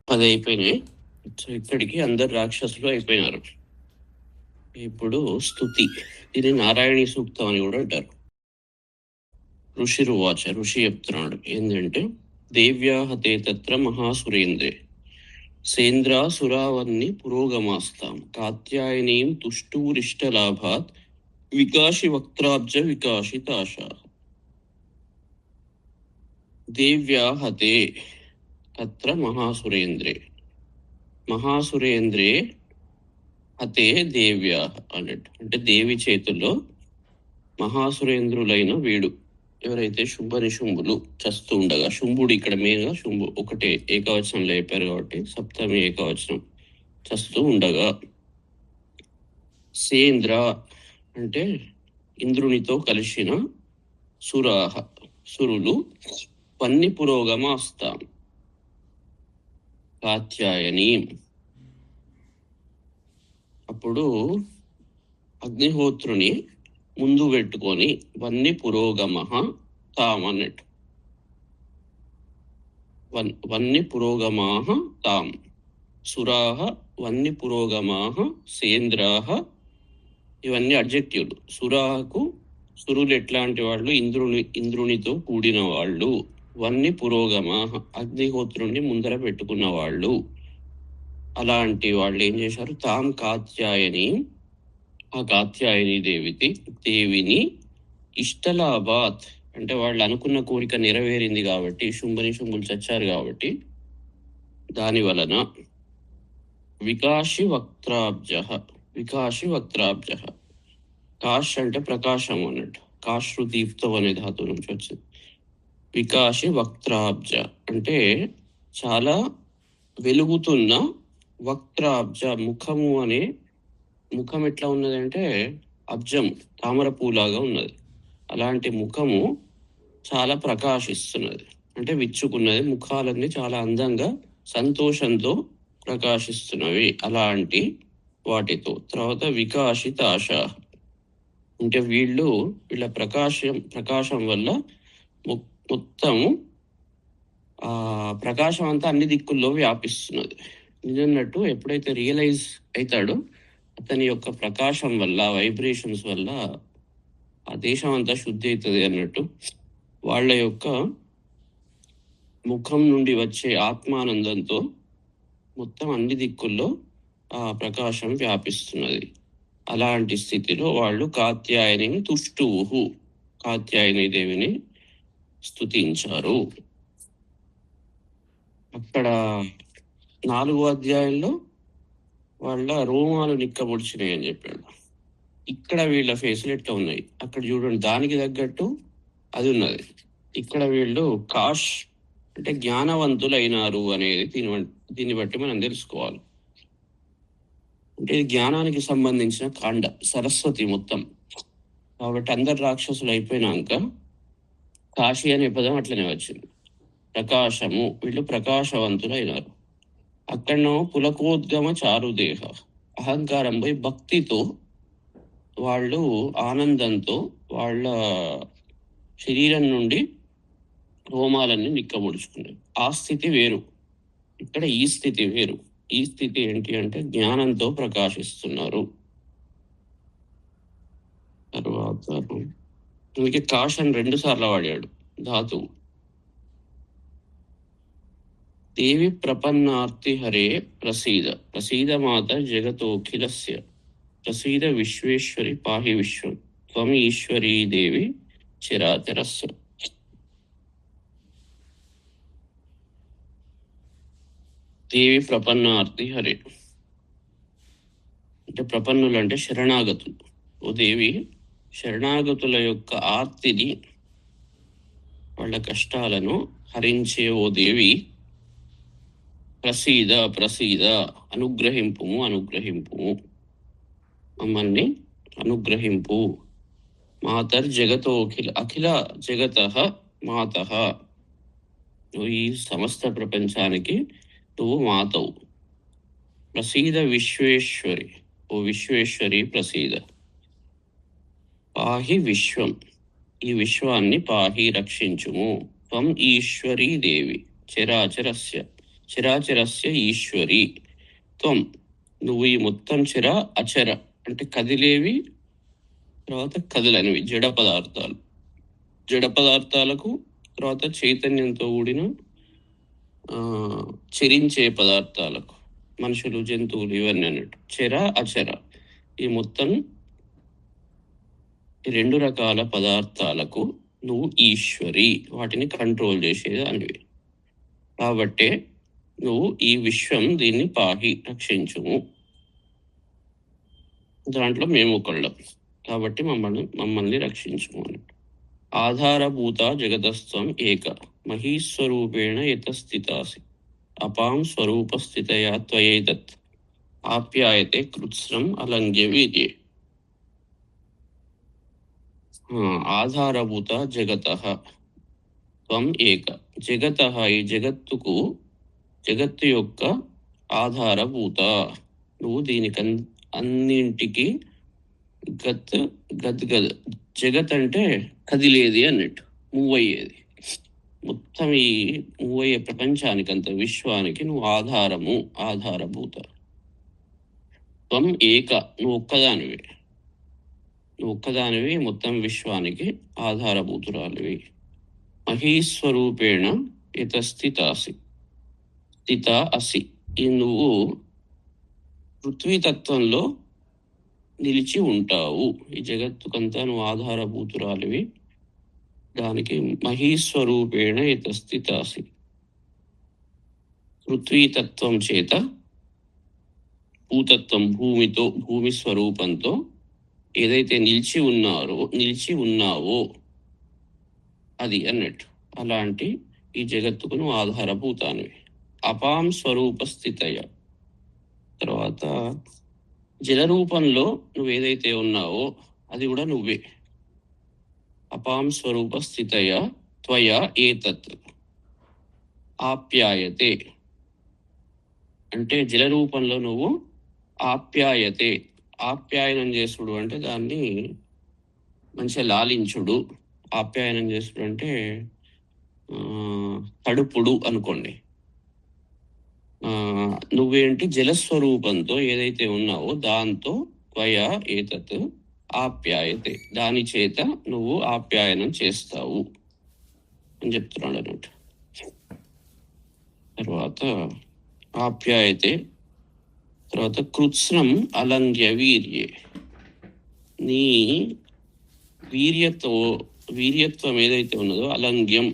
10 అయిపోయినాయి. సో ఇక్కడికి అందరు రాక్షసులు అయిపోయినారు. ఇప్పుడు స్తుతి, ఇది నారాయణీ సూక్తం అని కూడా అంటారు. ఋషిరువాచ, ఋషి చెప్తున్నాడు ఏంటంటే, దేవ్యాహతే తత్ర మహాసురేంద్రే సేంద్రాసురావన్ని పురోగమాస్తాం కాత్యాయనీం తుష్టూరిష్టలాభాత్ వికాసి వక్త్రాబ్జ వికాసితాశ. దేవ్యాహతే తత్ర మహాసురేంద్రే, మహాసురేంద్రే హతే దేవ్యా అన్నట్టు. అంటే దేవి చేతుల్లో మహాసురేంద్రులైన వీడు ఎవరైతే శుంభనిశుంభులు చస్తూ ఉండగా, శుంభుడు ఇక్కడ మెయిన్గా శుంభు ఒకటే ఏకవచనంలో చెప్పారు కాబట్టి సప్తమి ఏకవచనం, చస్తూ ఉండగా. సేంద్ర అంటే ఇంద్రునితో కలిసిన సురాహ, సురులు పన్ని పురోగమాస్తాం కాత్యాయని. అప్పుడు అగ్నిహోత్రుని ముందు పెట్టుకొని వన్ని పురోగమ తాం అన్నట్టు. వన్ని పురోగమాహ తాం, సురాహ వన్ని పురోగమాహ సేంద్రాహ, ఇవన్నీ అడ్జెక్టివ్లు. సురాహకు సురులు ఎట్లాంటి వాళ్ళు, ఇంద్రునితో కూడిన వాళ్ళు. వన్ని పురోగమాహ అగ్నిహోత్రుని ముందర పెట్టుకున్న వాళ్ళు. అలాంటి వాళ్ళు ఏం చేశారు, తాం కాత్యాయని, ఆ కాత్యాయని దేవిని ఇష్టలాభాత్ అంటే వాళ్ళు అనుకున్న కోరిక నెరవేరింది కాబట్టి, శుంభులు చచ్చారు కాబట్టి దాని వలన వికాసి వక్త్రాబ్జ, కాష్ అంటే ప్రకాశం అన్నట్టు, కాశ్రు దీప్తం అనే ధాతువు నుంచి వచ్చింది. వికాసి వక్త్రాబ్జ అంటే చాలా వెలుగుతున్న, వక్త్రాబ్జ ముఖము అనే, ముఖం ఎట్లా ఉన్నదంటే అబ్జం తామర పూలాగా ఉన్నది. అలాంటి ముఖము చాలా ప్రకాశిస్తున్నది, అంటే విచ్చుకున్నది. ముఖాలన్నీ చాలా అందంగా సంతోషంతో ప్రకాశిస్తున్నవి. అలాంటి వాటితో. తర్వాత వికాసిత ఆశ అంటే వీళ్ళ ప్రకాశం వల్ల మొత్తము ఆ ప్రకాశం అంతా అన్ని దిక్కుల్లో వ్యాపిస్తున్నది. నిజన్నట్టు ఎప్పుడైతే రియలైజ్ అవుతాడో అతని యొక్క ప్రకాశం వల్ల, వైబ్రేషన్స్ వల్ల ఆ దేశం అంతా శుద్ధి అవుతుంది అన్నట్టు. వాళ్ళ యొక్క ముఖం నుండి వచ్చే ఆత్మానందంతో మొత్తం అన్ని దిక్కుల్లో ఆ ప్రకాశం వ్యాపిస్తున్నది. అలాంటి స్థితిలో వాళ్ళు కాత్యాయని తుష్టూహు, కాత్యాయని దేవిని స్తుతించారు. అక్కడ 4వ అధ్యాయంలో వాళ్ళ రోమాలు నిక్కబొడిచినాయి అని చెప్పాడు. ఇక్కడ వీళ్ళ ఫేసులు ఎట్లా ఉన్నాయి అక్కడ చూడండి, దానికి తగ్గట్టు అది ఉన్నది. ఇక్కడ వీళ్ళు కాష్ అంటే జ్ఞానవంతులైనారు అనేది దీన్ని బట్టి మనం తెలుసుకోవాలి. అంటే ఇది జ్ఞానానికి సంబంధించిన కాండ, సరస్వతి మొత్తం. కాబట్టి అందరు రాక్షసులు అయిపోయినాక కాశీ అనే పదం అట్లనే వచ్చింది. ప్రకాశము, వీళ్ళు ప్రకాశవంతులైనారు. అక్కడనో పులకోద్గమ చారుదేహ, అహంకారం పోయి భక్తితో వాళ్ళు ఆనందంతో వాళ్ళ శరీరం నుండి రోమాలన్నీ నిక్కబొడుచుకున్నారు. ఆ స్థితి వేరు, ఇక్కడ ఈ స్థితి వేరు. ఈ స్థితి ఏంటి అంటే జ్ఞానంతో ప్రకాశిస్తున్నారు. తర్వాత అందుకే కాష్ అని 2 సార్లు వాడాడు ధాతువు. దేవి ప్రపన్నార్తి హరే ప్రసీద, ప్రసీద మాత జగతోఖిలస్య, ప్రసీద విశ్వేశ్వరి పాహి విశ్వం, త్వం ఈశ్వరీ దేవి చిరాచరస్య. దేవి ప్రపన్నార్తి హరే అంటే ప్రపన్నులు అంటే శరణాగతులు. ఓ దేవి, శరణాగతుల యొక్క ఆర్తిని, వాళ్ళ కష్టాలను హరించే ఓ దేవి, ప్రసీద అనుగ్రహింపు, మమ్మల్ని అనుగ్రహింపు. మాతర్ అఖిల జగత మాత, నువ్వు ఈ సమస్త ప్రపంచానికి నువ్వు మాతవు. ప్రసీద విశ్వేశ్వరి, ఓ విశ్వేశ్వరి ప్రసీద. పాహి విశ్వం, ఈ విశ్వాన్ని పాహి రక్షించుము. త్వం ఈశ్వరీ దేవి చిరాచరస్య, చరాచరస్య ఈశ్వరి త్వం, నువ్వు ఈ మొత్తం చర అచర అంటే కదిలేవి, తర్వాత కదలనివి జడ పదార్థాలు, జడ పదార్థాలకు తర్వాత చైతన్యంతో కూడిన చరించే పదార్థాలకు, మనుషులు జంతువులు ఇవన్నీ అన్నట్టు. చర అచర ఈ మొత్తం రెండు రకాల పదార్థాలకు నువ్వు ఈశ్వరి, వాటిని కంట్రోల్ చేసేది అనివి. కాబట్టే నువ్వు ఈ విశ్వం దీన్ని పాహి రక్షించుము, దాంట్లో మేము ఒకళ్ళం కాబట్టి మమ్మల్ని రక్షించుము అన్నట్టు. ఆధారభూత జగతస్థం ఏక మహీస్వరూపేణ యతస్థితాసి అపాం స్వరూపస్థితయా త్వయైతత్ ఆప్యాయతే కృత్స్నం అలంఘ్య వీర్యే. ఆధారభూత జగతః త్వం ఏక, జగతః ఈ జగత్తు యొక్క ఆధారభూత, నువ్వు దీనికి అన్నింటికి గద్. జగత్ అంటే కదిలేది అన్నట్టు, మూవ్ అయ్యేది. మొత్తం ఈ మూవ్ అయ్యే ప్రపంచానికి అంత విశ్వానికి నువ్వు ఆధారభూత. త్వం ఏక, నువ్వు ఒక్కదానివి మొత్తం విశ్వానికి ఆధారభూతురాలివి. మహీస్వరూపేణ యతస్థితాసి స్థిత అసి, ఈ నువ్వు పృథ్వీతత్వంలో నిలిచి ఉంటావు. ఈ జగత్తుకంతా నువ్వు ఆధారభూతురాలివి, దానికి మహీస్వరూపేణ యతస్థితాసి. పృథ్వీతత్వం చేత భూతత్వం భూమి స్వరూపంతో ఏదైతే నిలిచి ఉన్నావో అది అన్నట్టు. అలాంటి ఈ జగత్తుకు నువ్వు ఆధారభూతానివి. అపాం స్వరూప స్థితయ, తర్వాత జల రూపంలో నువ్వు ఏదైతే ఉన్నావో అది కూడా నువ్వే. అపాం స్వరూప స్థితయ త్వయా ఏతత్ ఆప్యాయతే, అంటే జల రూపంలో నువ్వు ఆప్యాయతే, ఆప్యాయనం చేసుడు అంటే దాన్ని మంచిగా లాలించుడు. ఆప్యాయనం చేసుడు అంటే తడుపుడు అనుకోండి. నువ్వేంటి జలస్వరూపంతో ఏదైతే ఉన్నావో దాంతో త్వయా ఏతత్ ఆప్యాయతే, దాని చేత నువ్వు ఆప్యాయనం చేస్తావు అని చెప్తున్నాడు అన్నట్టు. తర్వాత ఆప్యాయతే, తర్వాత కృత్స్నం అలంఘ్య వీర్యే, నీ వీర్యత్వం ఏదైతే ఉన్నదో అలంఘ్యం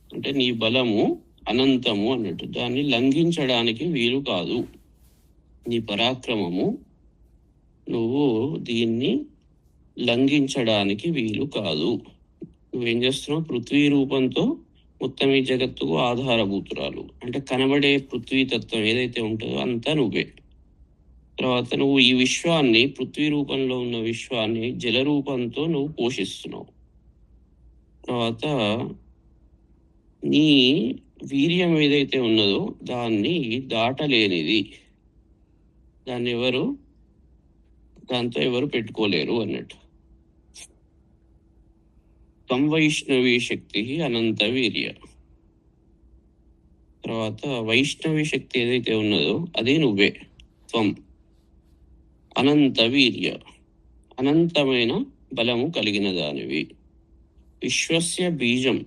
అంటే నీ బలము అనంతము అన్నట్టు, దాన్ని లంఘించడానికి వీలు కాదు. నీ పరాక్రమము నువ్వు దీన్ని లంఘించడానికి వీలు కాదు. నువ్వేం చేస్తున్నావు? పృథ్వీ రూపంతో మొత్తం ఈ జగత్తుకు ఆధారభూతురాలు, అంటే కనబడే పృథ్వీతత్వం ఏదైతే ఉంటుందో అంతా నువ్వే. తర్వాత నువ్వు ఈ విశ్వాన్ని, పృథ్వీ రూపంలో ఉన్న విశ్వాన్ని జల రూపంతో నువ్వు పోషిస్తున్నావు. తర్వాత నీ వీర్యం ఏదైతే ఉన్నదో దాన్ని దాటలేనిది, దాంతో ఎవరు పెట్టుకోలేరు అన్నట్టు. త్వం వైష్ణవీ శక్తి అనంత వీర్య, తర్వాత వైష్ణవి శక్తి ఏదైతే ఉన్నదో అదే నువ్వే. త్వం అనంత వీర్య, అనంతమైన బలము కలిగిన దానివి. విశ్వస్య బీజం,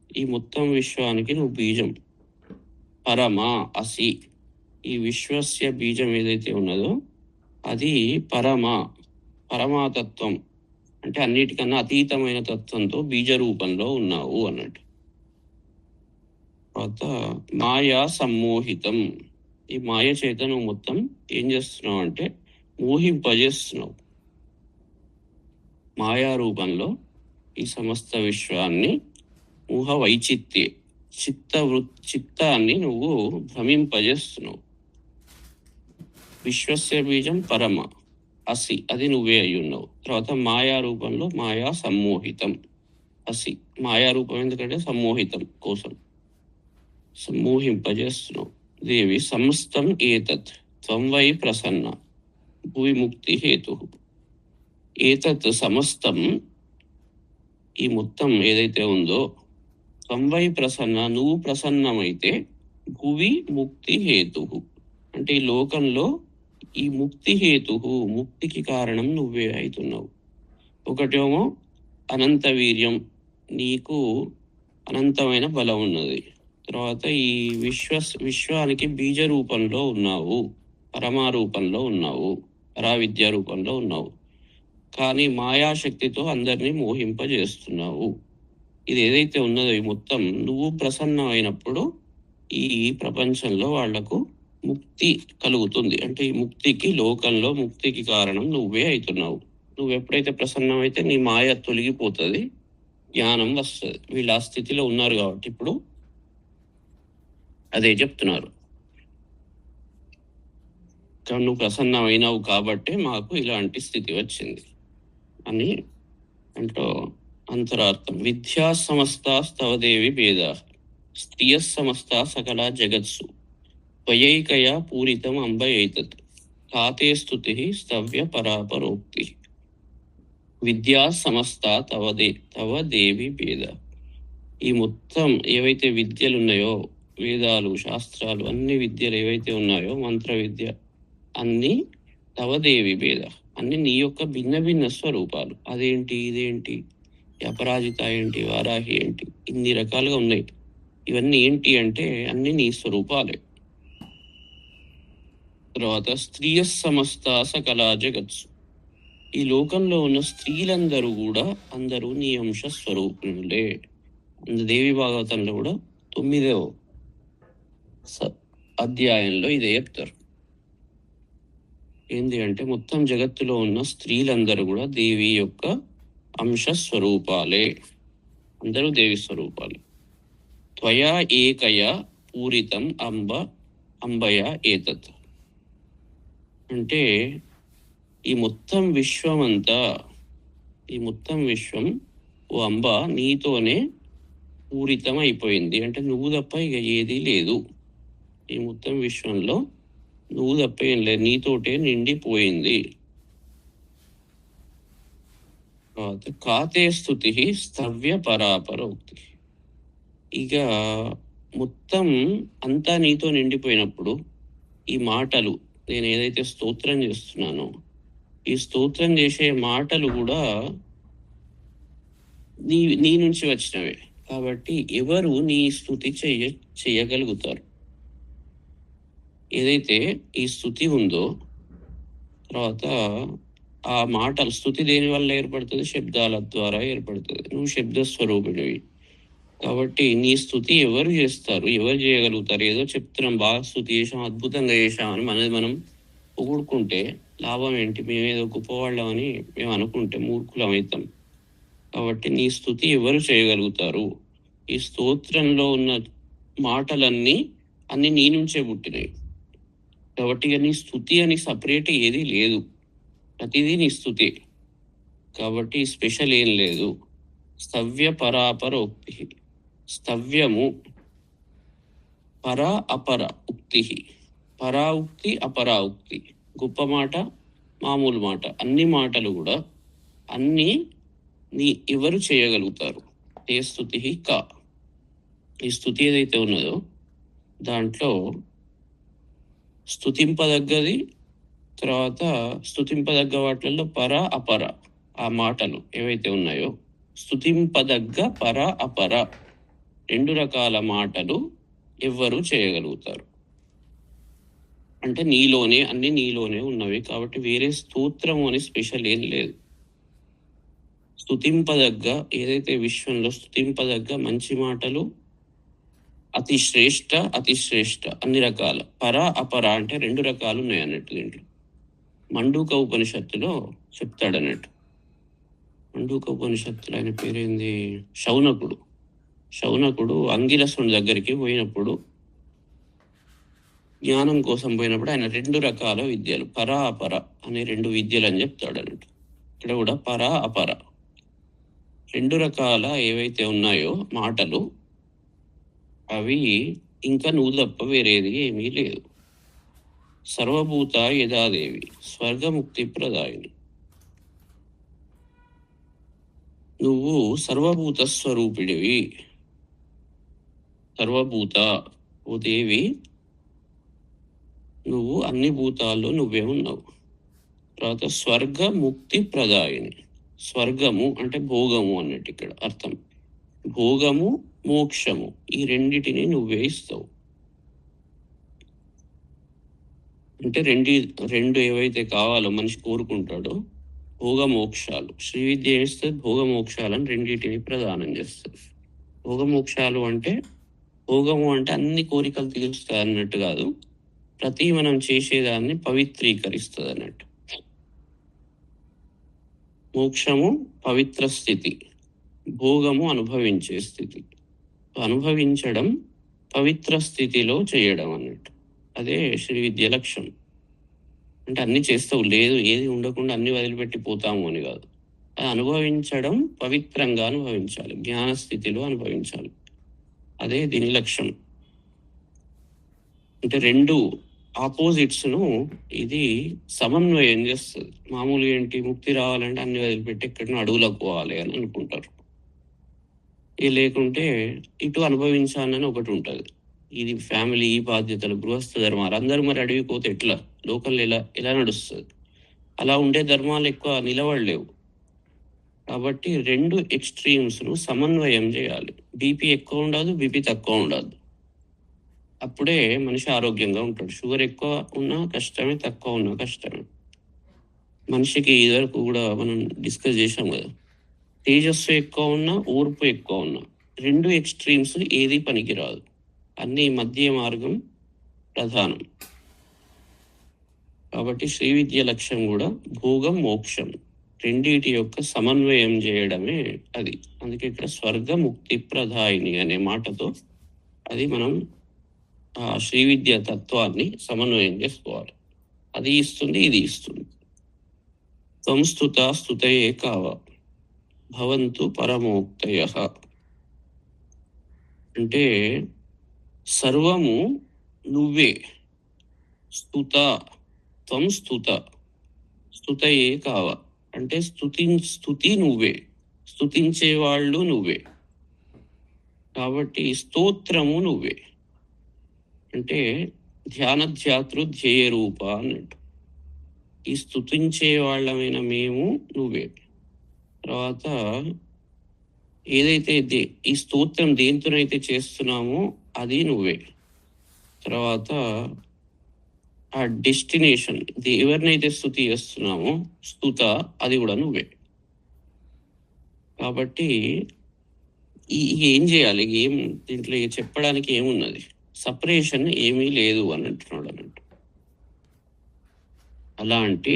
ఈ మొత్తం విశ్వానికి నువ్వు బీజం. పరమా అసి, ఈ విశ్వస్య బీజం ఏదైతే ఉన్నదో అది పరమాతత్వం అంటే అన్నిటికన్నా అతీతమైన తత్వంతో బీజ రూపంలో ఉన్నావు అన్నట్టు. తర్వాత మాయా సమ్మోహితం, ఈ మాయ చేత నువ్వు మొత్తం ఏం చేస్తున్నావు అంటే మోహింపజేస్తున్నావు. మాయా రూపంలో ఈ సమస్త విశ్వాన్ని ఊహ వైచిత్యే చిత్తాన్ని నువ్వు భ్రమింపజేస్తున్నావు. విశ్వస్య బీజం పరమ అసి, అది నువ్వే అయి ఉన్నావు. తర్వాత మాయా రూపంలో మాయా సమ్మోహితం అసి, మాయా రూపం ఎందుకంటే సమ్మోహితం కోసం సమ్మోహింపజేస్తున్నావు. దేవి సమస్తం ఏతత్ త్వం వై ప్రసన్న భూమి ముక్తి హేతు. ఏతత్ సమస్తం, ఈ మొత్తం ఏదైతే ఉందో త్వం వై ప్రసన్న, నువ్వు ప్రసన్నమైతే భువి ముక్తి హేతు, అంటే ఈ లోకంలో ఈ ముక్తి హేతు, ముక్తికి కారణం నువ్వే అవుతున్నావు. ఒకటేమో అనంత వీర్యం, నీకు అనంతమైన బలం ఉన్నది. తర్వాత ఈ విశ్వానికి బీజ రూపంలో ఉన్నావు, పరమా రూపంలో ఉన్నావు, పరావిద్య రూపంలో ఉన్నావు. కానీ మాయాశక్తితో అందరినీ మోహింపజేస్తున్నావు. ఇది ఏదైతే ఉన్నదో ఈ మొత్తం నువ్వు ప్రసన్నమైనప్పుడు ఈ ప్రపంచంలో వాళ్లకు ముక్తి కలుగుతుంది. అంటే ఈ ముక్తికి, లోకంలో ముక్తికి కారణం నువ్వే అవుతున్నావు. నువ్వు ఎప్పుడైతే ప్రసన్నమైతే నీ మాయ తొలగిపోతుంది, జ్ఞానం వస్తుంది. వీళ్ళు ఆ స్థితిలో ఉన్నారు కాబట్టి ఇప్పుడు అదే చెప్తున్నారు. నువ్వు ప్రసన్నమైనావు కాబట్టి మాకు ఇలాంటి స్థితి వచ్చింది అని అంటూ అంతరార్థం. విద్యా సమస్తాస్తవదేవి భేద, స్త్రియ సమస్త సకల జగత్సు త్వయైకయా పూరితం అంబ ఏతత్ తాతే స్తుతి స్తవ్య పరాపరోక్తి. విద్యా సమస్త తవ దేవి భేద, ఈ మొత్తం ఏవైతే విద్యలు ఉన్నాయో, వేదాలు, శాస్త్రాలు, అన్ని విద్యలు ఏవైతే ఉన్నాయో, మంత్ర విద్య అన్ని తవదేవి భేద, అన్ని నీ యొక్క భిన్న భిన్న స్వరూపాలు. అదేంటి, ఇదేంటి, అపరాజిత ఏంటి, వారాహి ఏంటి, ఇన్ని రకాలుగా ఉన్నాయి. ఇవన్నీ ఏంటి అంటే అన్ని నీ స్వరూపాలే. తర్వాత స్త్రీయ సమస్త సకల జగత్సు, ఈ లోకంలో ఉన్న స్త్రీలందరూ కూడా అందరూ నీ అంశ స్వరూపులే. దేవి భాగవతంలో కూడా 9వ అధ్యాయంలో ఇదే చెప్తారు. ఏంది అంటే మొత్తం జగత్తులో ఉన్న స్త్రీలందరూ కూడా దేవి యొక్క అంశ స్వరూపాలే, అందరూ దేవి స్వరూపాలే. త్వయా ఏకయ పూరితం అంబయ ఏతత్, అంటే ఈ మొత్తం విశ్వం అంతా, ఈ మొత్తం విశ్వం ఓ అంబ నీతోనే పూరితం అయిపోయింది. అంటే నువ్వు తప్ప ఇక ఏదీ లేదు. ఈ మొత్తం విశ్వంలో నువ్వు తప్ప ఏం లేదు, నీతోటే నిండిపోయింది. కాతే స్తుతి స్తవ్య పరాపరోక్తి, ఇక మొత్తం అంతా నీతో నిండిపోయినప్పుడు ఈ మాటలు, నేను ఏదైతే స్తోత్రం చేస్తున్నానో, ఈ స్తోత్రం చేసే మాటలు కూడా నీ నుంచి వచ్చినవే. కాబట్టి ఎవరు నీ స్తుతి చేయగలుగుతారు? ఏదైతే ఈ స్తుతి ఉందో, తర్వాత ఆ మాటలు, స్తుతి దేని వల్ల ఏర్పడుతుంది? శబ్దాల ద్వారా ఏర్పడుతుంది. నువ్వు శబ్ద స్వరూపిణివి కాబట్టి నీ స్తుతి ఎవరు చేస్తారు, ఎవరు చేయగలుగుతారు? ఏదో చెప్తున్నాం, బాగా స్తుతి చేసాం, అద్భుతంగా చేసాం అని మనది మనం పొగుడుకుంటే లాభం ఏంటి? మేమేదో గొప్పవాళ్ళమని మేము అనుకుంటే మూర్ఖులం అవుతాం. కాబట్టి నీ స్తుతి ఎవరు చేయగలుగుతారు? ఈ స్తోత్రంలో ఉన్న మాటలన్నీ అన్ని నీ నుంచే పుట్టినాయి. కాబట్టి ఇక నీ స్తుతి అని సపరేట్ ఏది లేదు, ప్రతిదీ నీ స్తుతి. కాబట్టి స్పెషల్ ఏం లేదు. స్తవ్య పరాపరోక్తి, స్తవ్యము పరా అపర ఉక్తి, పరా ఉక్తి అపరా ఉక్తి, గొప్ప మాట, మామూలు మాట, అన్ని మాటలు కూడా అన్నీ ఎవరు చేయగలుగుతారు? ఏ స్తుతి కా, ఈ స్తుతి ఏదైతే ఉన్నదో దాంట్లో స్తుతింపదగ్గది, తర్వాత స్తుతింపదగ్గ వాటిల్లో పర అపర, ఆ మాటలు ఏవైతే ఉన్నాయో స్తుతింపదగ్గ పర అపర 2 రకాల మాటలు ఎవ్వరు చేయగలుగుతారు? అంటే నీలోనే, అన్ని నీలోనే ఉన్నవి. కాబట్టి వేరే స్తోత్రము అని స్పెషల్ ఏం లేదు. స్తుతింపదగ్గ, ఏదైతే విశ్వంలో స్తుతింపదగ్గ మంచి మాటలు అతి శ్రేష్ట, అతి శ్రేష్ట, అన్ని రకాల. పర అపర అంటే 2 రకాలు ఉన్నాయి అన్నట్టు. దీంట్లో మండూక ఉపనిషత్తులో చెప్తాడు అన్నట్టు. మండూక ఉపనిషత్తులో ఆయన పేరేంది? శౌనకుడు అంగిరసుని దగ్గరికి పోయినప్పుడు, జ్ఞానం కోసం పోయినప్పుడు ఆయన 2 రకాల విద్యలు, పర అపర అనే 2 విద్యలు అని చెప్తాడు అన్నట్టు. ఇక్కడ కూడా పర అపర 2 రకాల ఏవైతే ఉన్నాయో మాటలు, అవి ఇంకా నువ్వు తప్ప వేరేది ఏమీ లేదు. సర్వభూత యథాదేవి స్వర్గముక్తి ప్రదాయిని, నువ్వు సర్వభూత స్వరూపిడివి. సర్వభూత, ఓ దేవి, నువ్వు అన్ని భూతాల్లో నువ్వే ఉన్నావు. తర్వాత స్వర్గ ముక్తి ప్రదాయిని. స్వర్గము అంటే భోగము అన్నట్టు ఇక్కడ అర్థం. భోగము, మోక్షము ఈ రెండిటిని నువ్వే ఇస్తావు. అంటే రెండు ఏవైతే కావాలో మనిషి కోరుకుంటాడో భోగ మోక్షాలు. శ్రీ విద్య చేస్తే భోగ మోక్షాలను రెండింటిని ప్రదానం చేస్తుంది. భోగ మోక్షాలు అంటే భోగము అంటే అన్ని కోరికలు తీరుస్తాయి అన్నట్టు కాదు, ప్రతి మనం చేసేదాన్ని పవిత్రీకరిస్తుంది అన్నట్టు. మోక్షము పవిత్ర స్థితి, భోగము అనుభవించే స్థితి. అనుభవించడం పవిత్ర స్థితిలో చేయడం అన్నట్టు. అదే శ్రీ విద్య లక్ష్యం. అంటే అన్ని చేస్తావు, లేదు ఏది ఉండకుండా అన్ని వదిలిపెట్టి పోతాము అని కాదు. అది అనుభవించడం పవిత్రంగా అనుభవించాలి, జ్ఞాన స్థితిలో అనుభవించాలి. అదే దీని లక్ష్యం. అంటే రెండు ఆపోజిట్స్ను ఇది సమన్వయం చేస్తుంది. మామూలుగా ఏంటి, ముక్తి రావాలంటే అన్ని వదిలిపెట్టి ఎక్కడినో అడవులకు పోవాలి అని అనుకుంటారు. ఇది లేకుంటే ఇటు అనుభవించాలని ఒకటి ఉంటుంది. ఇది ఫ్యామిలీ, ఈ బాధ్యతలు, గృహస్థ ధర్మాలు. అందరూ మరి అడవి పోతే ఎట్లా, లోకల్ ఎలా నడుస్తుంది? అలా ఉండే ధర్మాలు ఎక్కువ నిలబడలేవు. కాబట్టి రెండు ఎక్స్ట్రీమ్స్ను సమన్వయం చేయాలి. బీపీ ఎక్కువ ఉండదు, బీపీ తక్కువ ఉండదు. అప్పుడే మనిషి ఆరోగ్యంగా ఉంటాడు. షుగర్ ఎక్కువ ఉన్నా కష్టమే, తక్కువ ఉన్నా కష్టమే. మనిషికి ఇదివరకు కూడా మనం డిస్కస్ చేసాం కదా, తేజస్సు ఎక్కువ ఉన్నా, ఓర్పు ఎక్కువ ఉన్నా, రెండు ఎక్స్ట్రీమ్స్ ఏది పనికిరాదు. అన్ని మధ్య మార్గం ప్రధానం. కాబట్టి శ్రీ విద్య లక్ష్యం కూడా భోగం, మోక్షం రెండిటి యొక్క సమన్వయం చేయడమే అది. అందుకే ఇక్కడ స్వర్గ ముక్తి ప్రదాయిని అనే మాటతో అది మనం ఆ శ్రీ విద్య తత్వాన్ని సమన్వయం చేసుకోవాలి. అది ఇస్తుంది, ఇది ఇస్తుంది. సంస్థుత స్తుతయే కావ భవంతు పరమోక్తయ. అంటే సర్వము నువ్వే. స్తుత త్వం స్తుత, స్తుతయే కావ అంటే స్తుతి నువ్వే, స్తుతించేవాళ్ళు నువ్వే. కాబట్టి స్తోత్రము నువ్వే. అంటే ధ్యానధ్యాతృ ధ్యేయ రూప అన్నట్టు. ఈ స్తుతించే వాళ్ళమైన మేము నువ్వే. తర్వాత ఏదైతే ఈ స్తోత్రం దేంతోనైతే చేస్తున్నామో అది నువ్వే. తర్వాత ఆ డెస్టినేషన్, ఎవరినైతే స్తుతి చేస్తున్నామో స్తుత, అది కూడా నువ్వే. కాబట్టి ఏం చేయాలి, ఏం దీంట్లో చెప్పడానికి ఏమున్నది, సపరేషన్ ఏమీ లేదు అని అంటున్నాడు అన్నట్టు. అలాంటి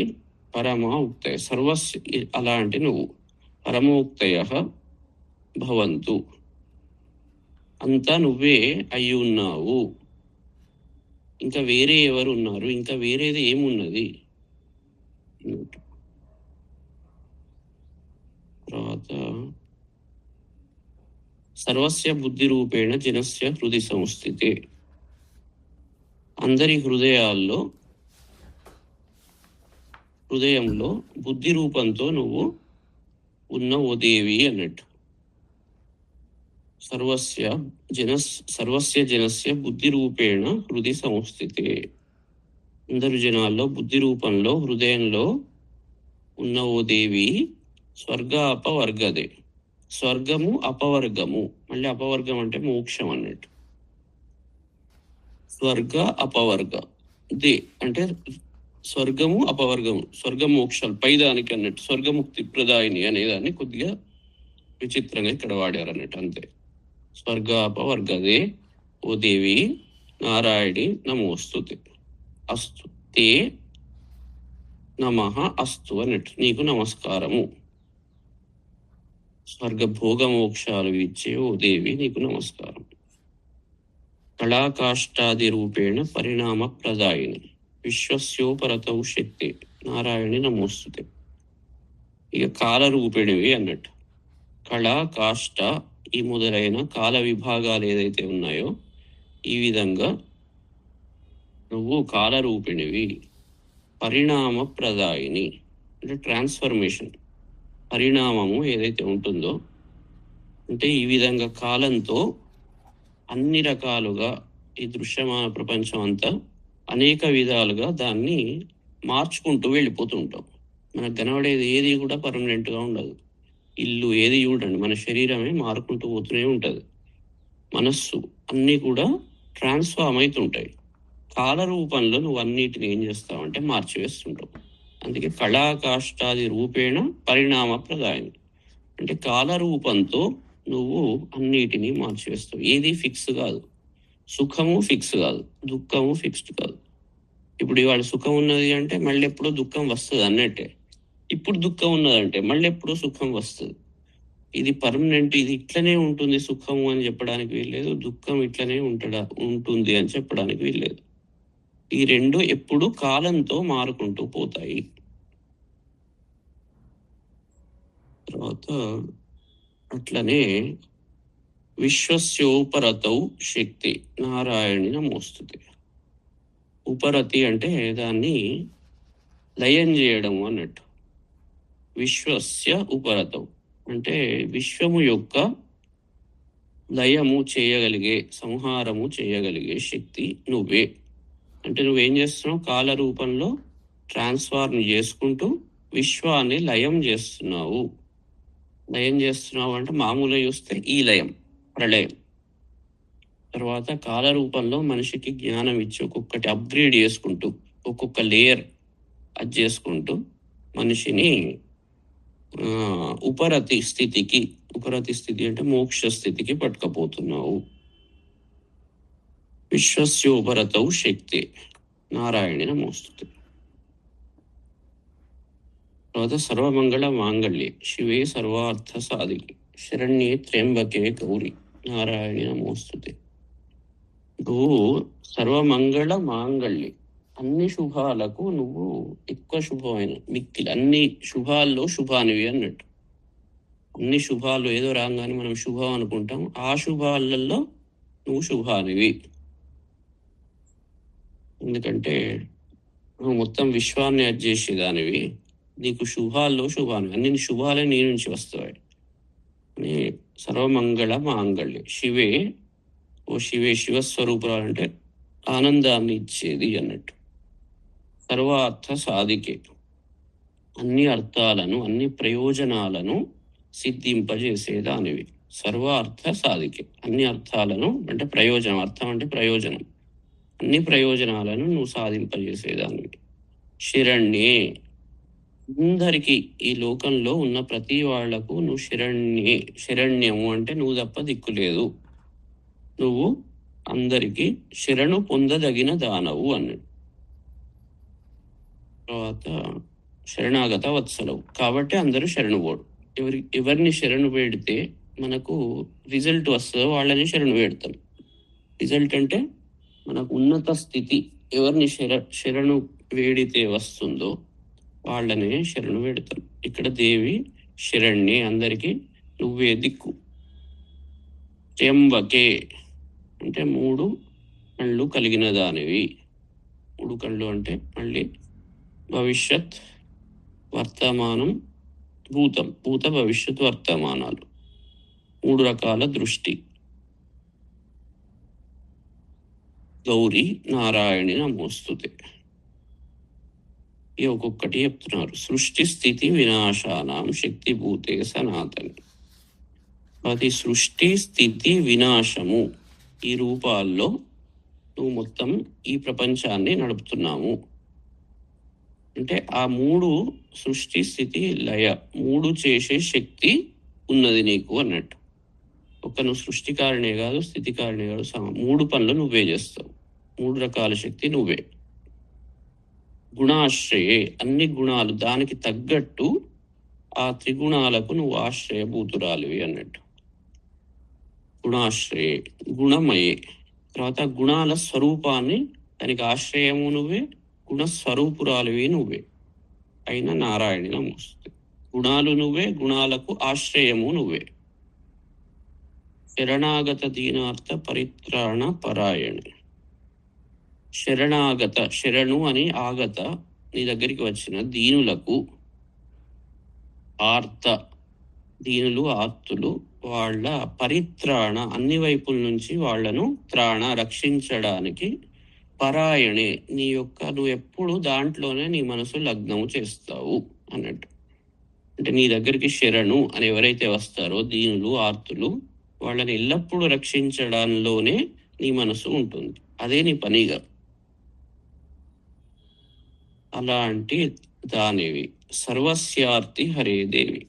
పరమోక్తయ సర్వస్య, అలాంటి నువ్వు పరమోక్తయ భవంతు, అంతా నువ్వే అయి ఉన్నావు. ఇంకా వేరే ఎవరు ఉన్నారు, ఇంకా వేరేది ఏమున్నది? తర్వాత సర్వస్య బుద్ధి రూపేణ జనస్య హృది సంస్థితే. అందరి హృదయంలో బుద్ధి రూపంతో నువ్వు ఉన్న ఓ దేవి అన్నట్టు. సర్వస్య జనస్య బుద్ధి రూపేణ హృది సంస్థితే. అందరు జనాల్లో బుద్ధి రూపంలో హృదయంలో ఉన్న ఓ దేవి స్వర్గ అపవర్గదే. స్వర్గము అపవర్గము, మళ్ళీ అపవర్గం అంటే మోక్షం అన్నట్టు. స్వర్గ అపవర్గ దే అంటే స్వర్గము అపవర్గము, స్వర్గ మోక్షాలు పైదానికి అన్నట్టు. స్వర్గముక్తి ప్రదాయిని అనేదాన్ని కొద్దిగా విచిత్రంగా ఇక్కడ వాడారు అన్నట్టు, అంతే. స్వర్గ అపవర్గదే ఓ దేవి నారాయణి నమోస్తుతే. అస్తు తే నమః అస్తు అన్నట్టు, నీకు నమస్కారము. స్వర్గ భోగ మోక్షాలు ఇచ్చే ఓ దేవి నీకు నమస్కారం. కళాకాష్టాది రూపేణ పరిణామ ప్రదాయిని విశ్వస్యోపరతౌ శక్తి నారాయణి నమోస్తుతే. ఇక కాల రూపిణివి అన్నట్టు. కళ, కాష్ట ఈ మొదలైన కాల విభాగాలు ఏదైతే ఉన్నాయో ఈ విధంగా నువ్వు కాలరూపిణివి. పరిణామ ప్రదాయిని అంటే ట్రాన్స్ఫర్మేషన్, పరిణామము ఏదైతే ఉంటుందో, అంటే ఈ విధంగా కాలంతో అన్ని రకాలుగా ఈ దృశ్యమాన ప్రపంచం అంతా అనేక విధాలుగా దాన్ని మార్చుకుంటూ వెళ్ళిపోతూ ఉంటాం. మనకు కనబడేది ఏది కూడా పర్మనెంట్గా ఉండదు. ఇల్లు ఏది చూడండి, మన శరీరమే మారుకుంటూ పోతూనే ఉంటుంది. మనస్సు అన్నీ కూడా ట్రాన్స్ఫార్మ్ అవుతుంటాయి. కాల రూపంలో నువ్వు అన్నిటిని ఏం చేస్తావంటే మార్చివేస్తుంటావు. అందుకే కళాకాష్టాది రూపేణ పరిణామ ప్రదాయం. అంటే కాల రూపంతో నువ్వు అన్నిటినీ మార్చివేస్తావు. ఏది ఫిక్స్ కాదు. సుఖము ఫిక్స్ కాదు, దుఃఖము ఫిక్స్డ్ కాదు. ఇప్పుడు ఇవాళ సుఖం ఉన్నది అంటే మళ్ళీ ఎప్పుడో దుఃఖం వస్తుంది అన్నట్టే. ఇప్పుడు దుఃఖం ఉన్నదంటే మళ్ళీ ఎప్పుడో సుఖం వస్తుంది. ఇది పర్మనెంట్, ఇది ఇట్లనే ఉంటుంది సుఖము అని చెప్పడానికి వీల్లేదు, దుఃఖం ఇట్లనే ఉంటుంది అని చెప్పడానికి వీల్లేదు. ఈ రెండు ఎప్పుడు కాలంతో మారుకుంటూ పోతాయి. తర్వాత అట్లనే విశ్వస్యోపరతౌ శక్తి నారాయణి నమోస్తుతే. ఉపరతి అంటే దాన్ని లయం చేయడం అన్నట్టు. విశ్వస్య ఉపరతౌ అంటే విశ్వము యొక్క లయము చేయగలిగే, సంహారము చేయగలిగే శక్తి నువ్వే. అంటే నువ్వేం చేస్తున్నావు? కాల రూపంలో ట్రాన్స్ఫార్మ్ చేసుకుంటూ విశ్వాన్ని లయం చేస్తున్నావు. లయం చేస్తున్నావు అంటే మామూలుగా చూస్తే ఈ లయం, ప్రళయం. తర్వాత కాల రూపంలో మనిషికి జ్ఞానం ఇచ్చి ఒక్కొక్కటి అప్గ్రేడ్ చేసుకుంటూ, ఒక్కొక్క లేయర్ అది చేసుకుంటూ మనిషిని ఉపరతి స్థితికి, ఉపరతి స్థితి అంటే మోక్ష స్థితికి పట్టుకపోతున్నావు. విశ్వస్యోపరతౌ శక్తి నారాయణి నమోస్తుతే. తర్వాత సర్వమంగళ మాంగళ్యే శివే సర్వార్థ సాధికే శరణ్యే త్ర్యంబకే గౌరి నారాయణి నమోస్తుతే. నువ్వు సర్వమంగళ మాంగళ్యే, అన్ని శుభాలకు నువ్వు ఎక్కువ శుభమైన, మిక్కిలి అన్ని శుభాల్లో శుభానివి అన్నట్టు. అన్ని శుభాలు ఏదో రాగానే మనం శుభం అనుకుంటాం, ఆ శుభాలలో నువ్వు శుభానివి. ఎందుకంటే నువ్వు మొత్తం విశ్వాన్ని అడ్జేసేదానివి, నీకు శుభాల్లో శుభానివి, అన్ని శుభాలే నీ నుంచి వస్తాయి. అని సర్వమంగళ మాంగళ్య శివే, ఓ శివే, శివస్వరూపురాలు అంటే ఆనందాన్ని ఇచ్చేది అన్నట్టు. సర్వార్థ సాధికే, అన్ని అర్థాలను, అన్ని ప్రయోజనాలను సిద్ధింపజేసేదానివి. సర్వార్థ సాధికే, అన్ని అర్థాలను అంటే ప్రయోజనం, అర్థం అంటే ప్రయోజనం, అన్ని ప్రయోజనాలను నువ్వు సాధింపజేసేదానివి. శరణ్యే, అందరికీ ఈ లోకంలో ఉన్న ప్రతి వాళ్లకు నువ్వు శరణ్యే. శరణ్యము అంటే నువ్వు తప్ప దిక్కు లేదు, నువ్వు అందరికీ శరణు పొందదగిన దానవు అన్నట్టు. తర్వాత శరణాగత వత్సలవు, కాబట్టి అందరూ శరణు పోడు. ఎవరిని శరణు వేడితే మనకు రిజల్ట్ వస్తుందో వాళ్ళని శరణు వేడతాం. రిజల్ట్ అంటే మనకు ఉన్నత స్థితి, ఎవరిని శరణు వేడితే వస్తుందో వాళ్ళనే శరణు వేడతాం. ఇక్కడ దేవి శరణ్యే, అందరికీ నువ్వే దిక్కు. త్ర్యంబకే అంటే 3 కళ్ళు కలిగిన దానివి. 3 కళ్ళు అంటే మళ్ళీ భవిష్యత్, వర్తమానం, భూతం, భూత భవిష్యత్ వర్తమానాలు, 3 రకాల దృష్టి. గౌరీ నారాయణి నమోస్తుతే. ఈ ఒక్కొక్కటి చెప్తున్నారు. సృష్టి స్థితి వినాశానాం శక్తిభూతే సనాతని. అది సృష్టి స్థితి వినాశము ఈ రూపాల్లో నువ్వు మొత్తం ఈ ప్రపంచాన్ని నడుపుతున్నాము. అంటే ఆ 3 సృష్టి స్థితి లయ 3 చేసే శక్తి ఉన్నది నీకు అన్నట్టు. నువ్వు సృష్టికారినే కాదు, స్థితికారినే కాదు, 3 పనులు నువ్వే చేస్తావు. 3 రకాల శక్తి నువ్వే. గుణాశ్రయే, అన్ని గుణాలు దానికి తగ్గట్టు ఆ త్రిగుణాలకు నువ్వు ఆశ్రయభూతురాలివి అన్నట్టు. గుణాశ్రయే, గుణమయే. తర్వాత గుణాల స్వరూపాన్ని, దానికి ఆశ్రయము నువ్వే, గుణస్వరూపురాలివి నువ్వే అయిన నారాయణి నమోస్తుతే. గుణాలు నువ్వే, గుణాలకు ఆశ్రయము నువ్వే. శరణాగత దీనార్థ పరిత్రాణ పరాయణి. శరణాగత, శరణు అని ఆగత, నీ దగ్గరికి వచ్చిన దీనులకు, ఆర్త, దీనులు ఆర్తులు, వాళ్ళ పరిత్రాణ, అన్ని వైపుల నుంచి వాళ్ళను రక్షించడానికి పరాయణే, నువ్వు ఎప్పుడు దాంట్లోనే నీ మనసు లగ్నము చేస్తావు అన్నట్టు. అంటే నీ దగ్గరికి శరణు అని ఎవరైతే వస్తారో దీనులు, ఆర్తులు, వాళ్ళని ఎల్లప్పుడూ రక్షించడంలోనే నీ మనసు ఉంటుంది. అదే నీ పనిగా. అలాంటి దానివి సర్వస్యార్తి హరేదేవి.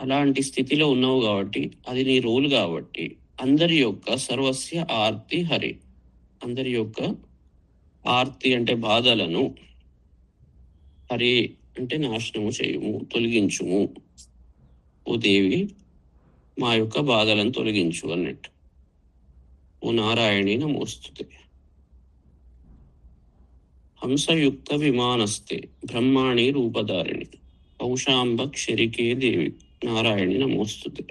అలాంటి స్థితిలో ఉన్నావు కాబట్టి, అది నీ రోల్ కాబట్టి, అందరి యొక్క సర్వస్య ఆర్తి హరే, అందరి యొక్క ఆర్తి అంటే బాధలను, హరే అంటే నాశనము చేయుము, తొలగించుము. ఓ దేవి, మా యొక్క బాధలను తొలగించు అన్నట్టు. ఓ నారాయణి నమోస్తుతే. హంసయుక్త విమానస్తే బ్రహ్మాణి రూపధారిణి పౌషాంబ క్షరికే దేవి నారాయణి నమోస్తుతే.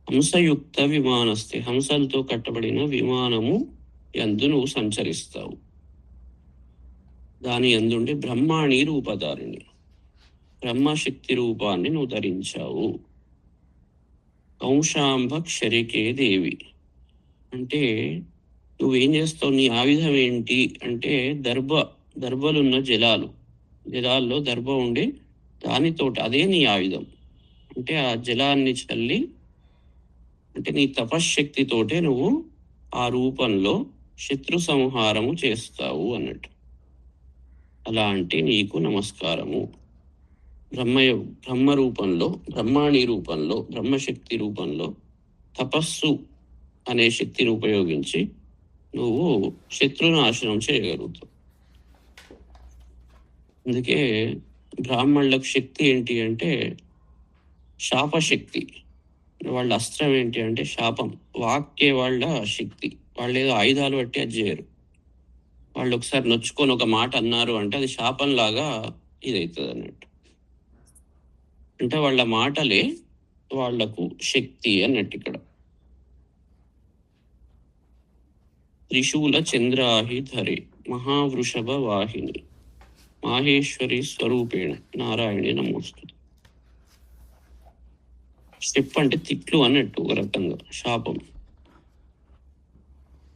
హంసయుక్త విమానస్తే, హంసలతో కట్టబడిన విమానము యందు నువ్వు సంచరిస్తావు. దాని యందుండి బ్రహ్మాణి రూపధారిణి, బ్రహ్మశక్తి రూపాన్ని నువ్వు ధరించావు. కౌశాంబ క్షరికే దేవి అంటే నువ్వేం చేస్తావు, నీ ఆయుధం ఏంటి అంటే దర్భలున్న జలాల్లో దర్భ ఉండి దానితోటి, అదే నీ ఆయుధం. అంటే ఆ జలాన్ని చల్లి, అంటే నీ తపశ్శక్తితోటే నువ్వు ఆ రూపంలో శత్రు సంహారము చేస్తావు అన్నట్టు. అలాంటి నీకు నమస్కారము. బ్రహ్మ రూపంలో, బ్రహ్మాణి రూపంలో, బ్రహ్మశక్తి రూపంలో తపస్సు అనే శక్తిని ఉపయోగించి నువ్వు శత్రునాశనం చేయగలుగుతావు. అందుకే బ్రాహ్మణులకు శక్తి ఏంటి అంటే శాపశక్తి. వాళ్ళ అస్త్రం ఏంటి అంటే శాపం. వాక్యే వాళ్ళ శక్తి. వాళ్ళు ఏదో ఆయుధాలు బట్టి అది చేయరు. వాళ్ళు ఒకసారి నొచ్చుకొని ఒక మాట అన్నారు అంటే అది శాపంలాగా ఇదవుతుంది అన్నట్టు. అంటే వాళ్ళ మాటలే వాళ్లకు శక్తి అన్నట్టు. ఇక్కడ త్రిశూల చంద్రాహి ధరే మహావృషభ వాహిని మాహేశ్వరి స్వరూపేణ నారాయణి నమోస్తుతే. స్టెప్ అంటే తిట్లు అన్నట్టు, ఒక రకంగా శాపం.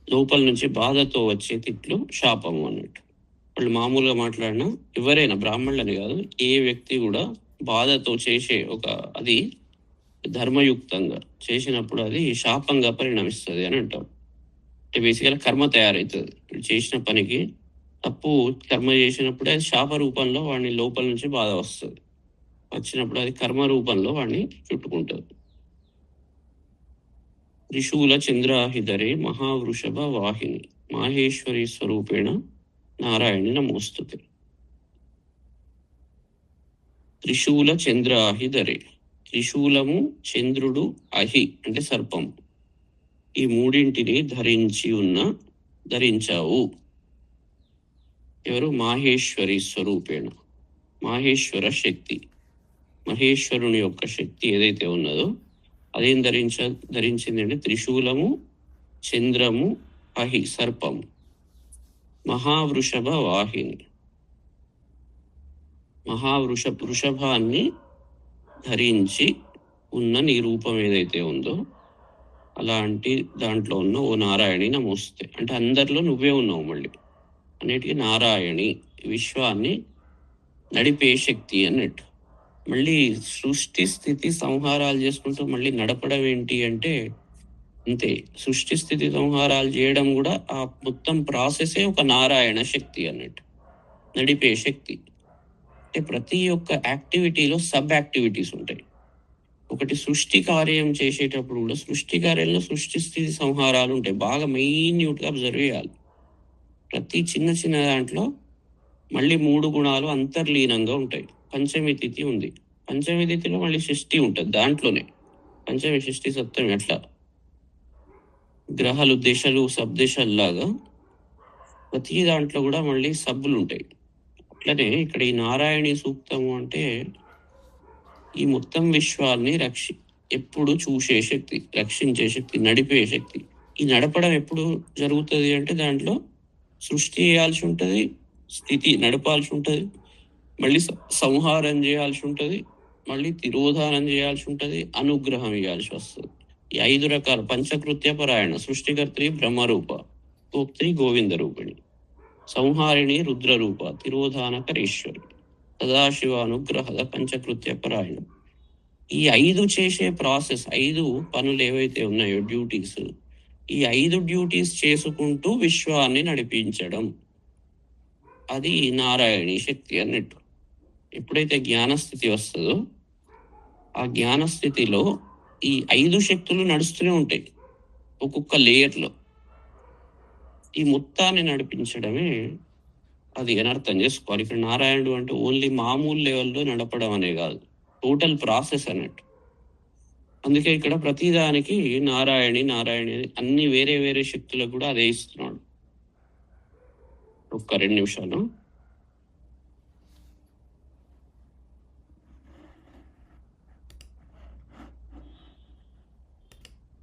లోపల నుంచి బాధతో వచ్చే తిట్లు శాపము అన్నట్టు. వాళ్ళు మామూలుగా మాట్లాడినా, ఎవరైనా బ్రాహ్మణులని కాదు, ఏ వ్యక్తి కూడా బాధతో చేసే అది ధర్మయుక్తంగా చేసినప్పుడు అది శాపంగా పరిణమిస్తుంది అని అంటారు. అంటే బేసికల్గా కర్మ తయారవుతుంది. చేసిన పనికి తప్పు కర్మ చేసినప్పుడే అది శాప రూపంలో వాడిని లోపల నుంచి బాధ వస్తుంది. వచ్చినప్పుడు అది కర్మ రూపంలో వాడిని చుట్టుకుంటుంది. త్రిశూల చంద్రాహిధరే మహావృషభ వాహిని మాహేశ్వరి స్వరూపేణ నారాయణి నమోస్తుతే. త్రిశూల చంద్రాహిధరే, త్రిశూలము, చంద్రుడు, అహి అంటే సర్పం, ఈ మూడింటిని ధరించావు. ఎవరు? మాహేశ్వరి స్వరూపేణ, మాహేశ్వర శక్తి, మహేశ్వరుని యొక్క శక్తి ఏదైతే ఉన్నదో అదేం ధరించింది అంటే త్రిశూలము, చంద్రము, అహి సర్పము, మహావృషభ వాహిని, వృషభాన్ని ధరించి ఉన్న నీ రూపం ఏదైతే ఉందో అలాంటి దాంట్లో ఉన్న ఓ నారాయణి నమోస్తే. అంటే అందరిలో నువ్వే ఉన్నావు మళ్ళీ. అన్నిటికీ నారాయణి, విశ్వాన్ని నడిపే శక్తి అన్నట్టు. మళ్ళీ సృష్టి స్థితి సంహారాలు చేసుకుంటూ మళ్ళీ నడపడం ఏంటి అంటే అంతే. సృష్టి స్థితి సంహారాలు చేయడం కూడా ఆ మొత్తం ప్రాసెసే ఒక నారాయణ శక్తి అన్నట్టు, నడిపే శక్తి. అంటే ప్రతి ఒక్క యాక్టివిటీలో సబ్ యాక్టివిటీస్ ఉంటాయి. ఒకటి సృష్టి కార్యం చేసేటప్పుడు కూడా సృష్టి కార్యంలో సృష్టి స్థితి సంహారాలు ఉంటాయి. బాగా మైన్యూట్గా అబ్జర్వ్ చేయాలి. ప్రతి చిన్న చిన్న దాంట్లో మళ్ళీ 3 గుణాలు అంతర్లీనంగా ఉంటాయి. పంచమి తిథి ఉంది, పంచమి తిథిలో మళ్ళీ షష్ఠి ఉంటుంది. దాంట్లోనే పంచమి, షష్ఠి, సప్తమి అట్లా గ్రహాలు, దశలు, సబ్దశల్లాగా ప్రతి దాంట్లో కూడా మళ్ళీ సబ్బులు ఉంటాయి. అట్లనే ఇక్కడ ఈ నారాయణి సూక్తము అంటే ఈ మొత్తం విశ్వాన్ని ఎప్పుడు చూసే శక్తి, రక్షించే శక్తి, నడిపే శక్తి. ఈ నడపడం ఎప్పుడు జరుగుతుంది అంటే దాంట్లో సృష్టి చేయాల్సి ఉంటుంది, స్థితి నడపాల్సి ఉంటుంది, మళ్ళీ సంహారం చేయాల్సి ఉంటుంది, మళ్ళీ తిరోధానం చేయాల్సి ఉంటుంది, అనుగ్రహం ఇవ్వాల్సి వస్తుంది. ఈ 5 రకాల పంచకృత్య పరాయణ: సృష్టికర్త్రి బ్రహ్మరూప, భోక్త్రి గోవింద రూపిణి, సంహారిణి రుద్రరూప, తిరోధానకరీశ్వరి, సదాశివ అనుగ్రహద పంచకృత్య పరాయణ. ఈ 5 చేసే ప్రాసెస్, 5 పనులు ఏవైతే ఉన్నాయో డ్యూటీస్, ఈ 5 డ్యూటీస్ చేసుకుంటూ విశ్వాన్ని నడిపించడం, అది నారాయణీ శక్తి అన్నట్టు. ఎప్పుడైతే జ్ఞానస్థితి వస్తుందో ఆ జ్ఞానస్థితిలో ఈ 5 శక్తులు నడుస్తూనే ఉంటాయి ఒక్కొక్క లేయర్లో. ఈ మొత్తాన్ని నడిపించడమే అది అని అర్థం చేసుకోవాలి. ఇక్కడ నారాయణుడు అంటే ఓన్లీ మామూలు లెవెల్లో నడపడం అనే కాదు, టోటల్ ప్రాసెస్ అన్నట్టు. అందుకే ఇక్కడ ప్రతిదానికి నారాయణి నారాయణి అన్ని వేరే వేరే శక్తులకు కూడా అదే ఇస్తున్నాడు. ఒక్క 2 నిమిషాలు.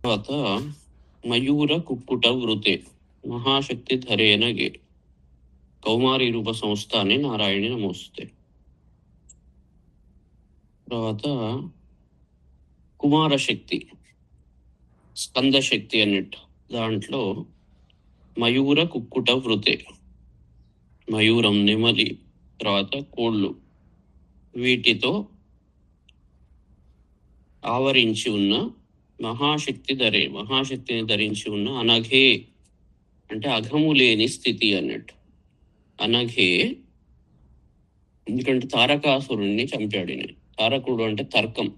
తర్వాత మయూర కుక్కుట వృతే మహాశక్తి ధరేనగే కౌమారీ రూప సంస్థాన్ని నారాయణి నమోస్తే. తర్వాత కుమారశక్తి, స్కందశక్తి అన్నట్టు. దాంట్లో మయూర కుక్కుట వృతే, మయూరం నెమలి, తర్వాత కోళ్ళు, వీటితో ఆవరించి ఉన్న మహాశక్తి ధరే, మహాశక్తిని ధరించి ఉన్న అనఘే అంటే అఘము లేని స్థితి అన్నట్టు. అనఘే ఎందుకంటే తారకాసురుణ్ణి చంపాడు. తారకుడు అంటే తర్కం,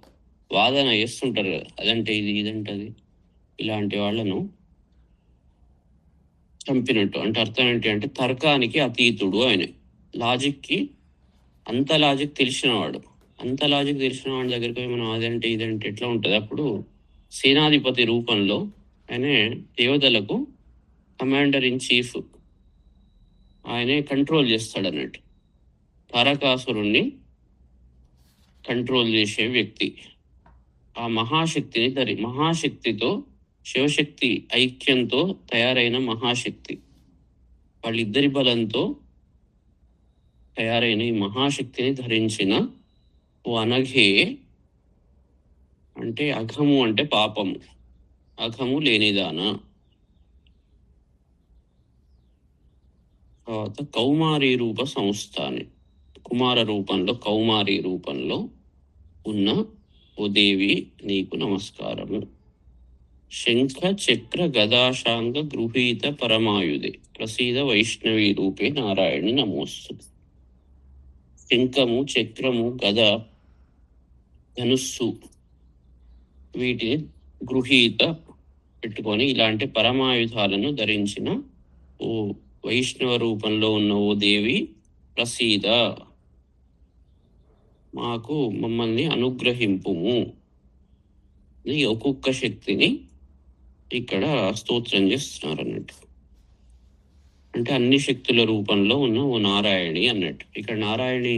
వాదన చేస్తుంటారు కదా, అదంటే ఇది ఇదంటే అది, ఇలాంటి వాళ్ళను చంపినట్టు. అంటే అర్థం ఏంటి అంటే తర్కానికి అతీతుడు ఆయన, లాజిక్కి అంత లాజిక్ తెలిసినవాడు. అంత లాజిక్ తెలిసిన వాడి దగ్గరికి పోయి మనం అదంటే ఇదంటే ఎట్లా ఉంటుంది. అప్పుడు సేనాధిపతి రూపంలో ఆయన దేవతలకు కమాండర్ ఇన్ చీఫ్, ఆయనే కంట్రోల్ చేస్తాడు అన్నట్టు. తారకాసురుణ్ణి కంట్రోల్ చేసే వ్యక్తి. ఆ మహాశక్తిని మహాశక్తితో శివశక్తి ఐక్యంతో తయారైన మహాశక్తి, వాళ్ళిద్దరి బలంతో తయారైన ఈ మహాశక్తిని ధరించిన ఓ అనఘే అంటే అఘము అంటే పాపము, అఘము లేనిదాన. తర్వాత కౌమారీ రూప సంస్థాని, కుమార రూపంలో కౌమారీ రూపంలో ఉన్న ఓ దేవి నీకు నమస్కారము. శంఖ చక్ర గదాశాంగ గృహీత పరమాయుధే ప్రసీద వైష్ణవీ రూపే నారాయణి నమోస్తు. శంఖము, చక్రము, గద, ధనుస్సు వీటిని గృహీత పెట్టుకొని ఇలాంటి పరమాయుధాలను ధరించిన ఓ వైష్ణవ రూపంలో ఉన్న ఓ దేవి ప్రసీద, మాకు మమ్మల్ని అనుగ్రహింపుము. ఒక్కొక్క శక్తిని ఇక్కడ స్తోత్రం చేస్తున్నారు అన్నట్టు. అంటే అన్ని శక్తుల రూపంలో ఉన్న ఓ నారాయణి అన్నట్టు. ఇక్కడ నారాయణి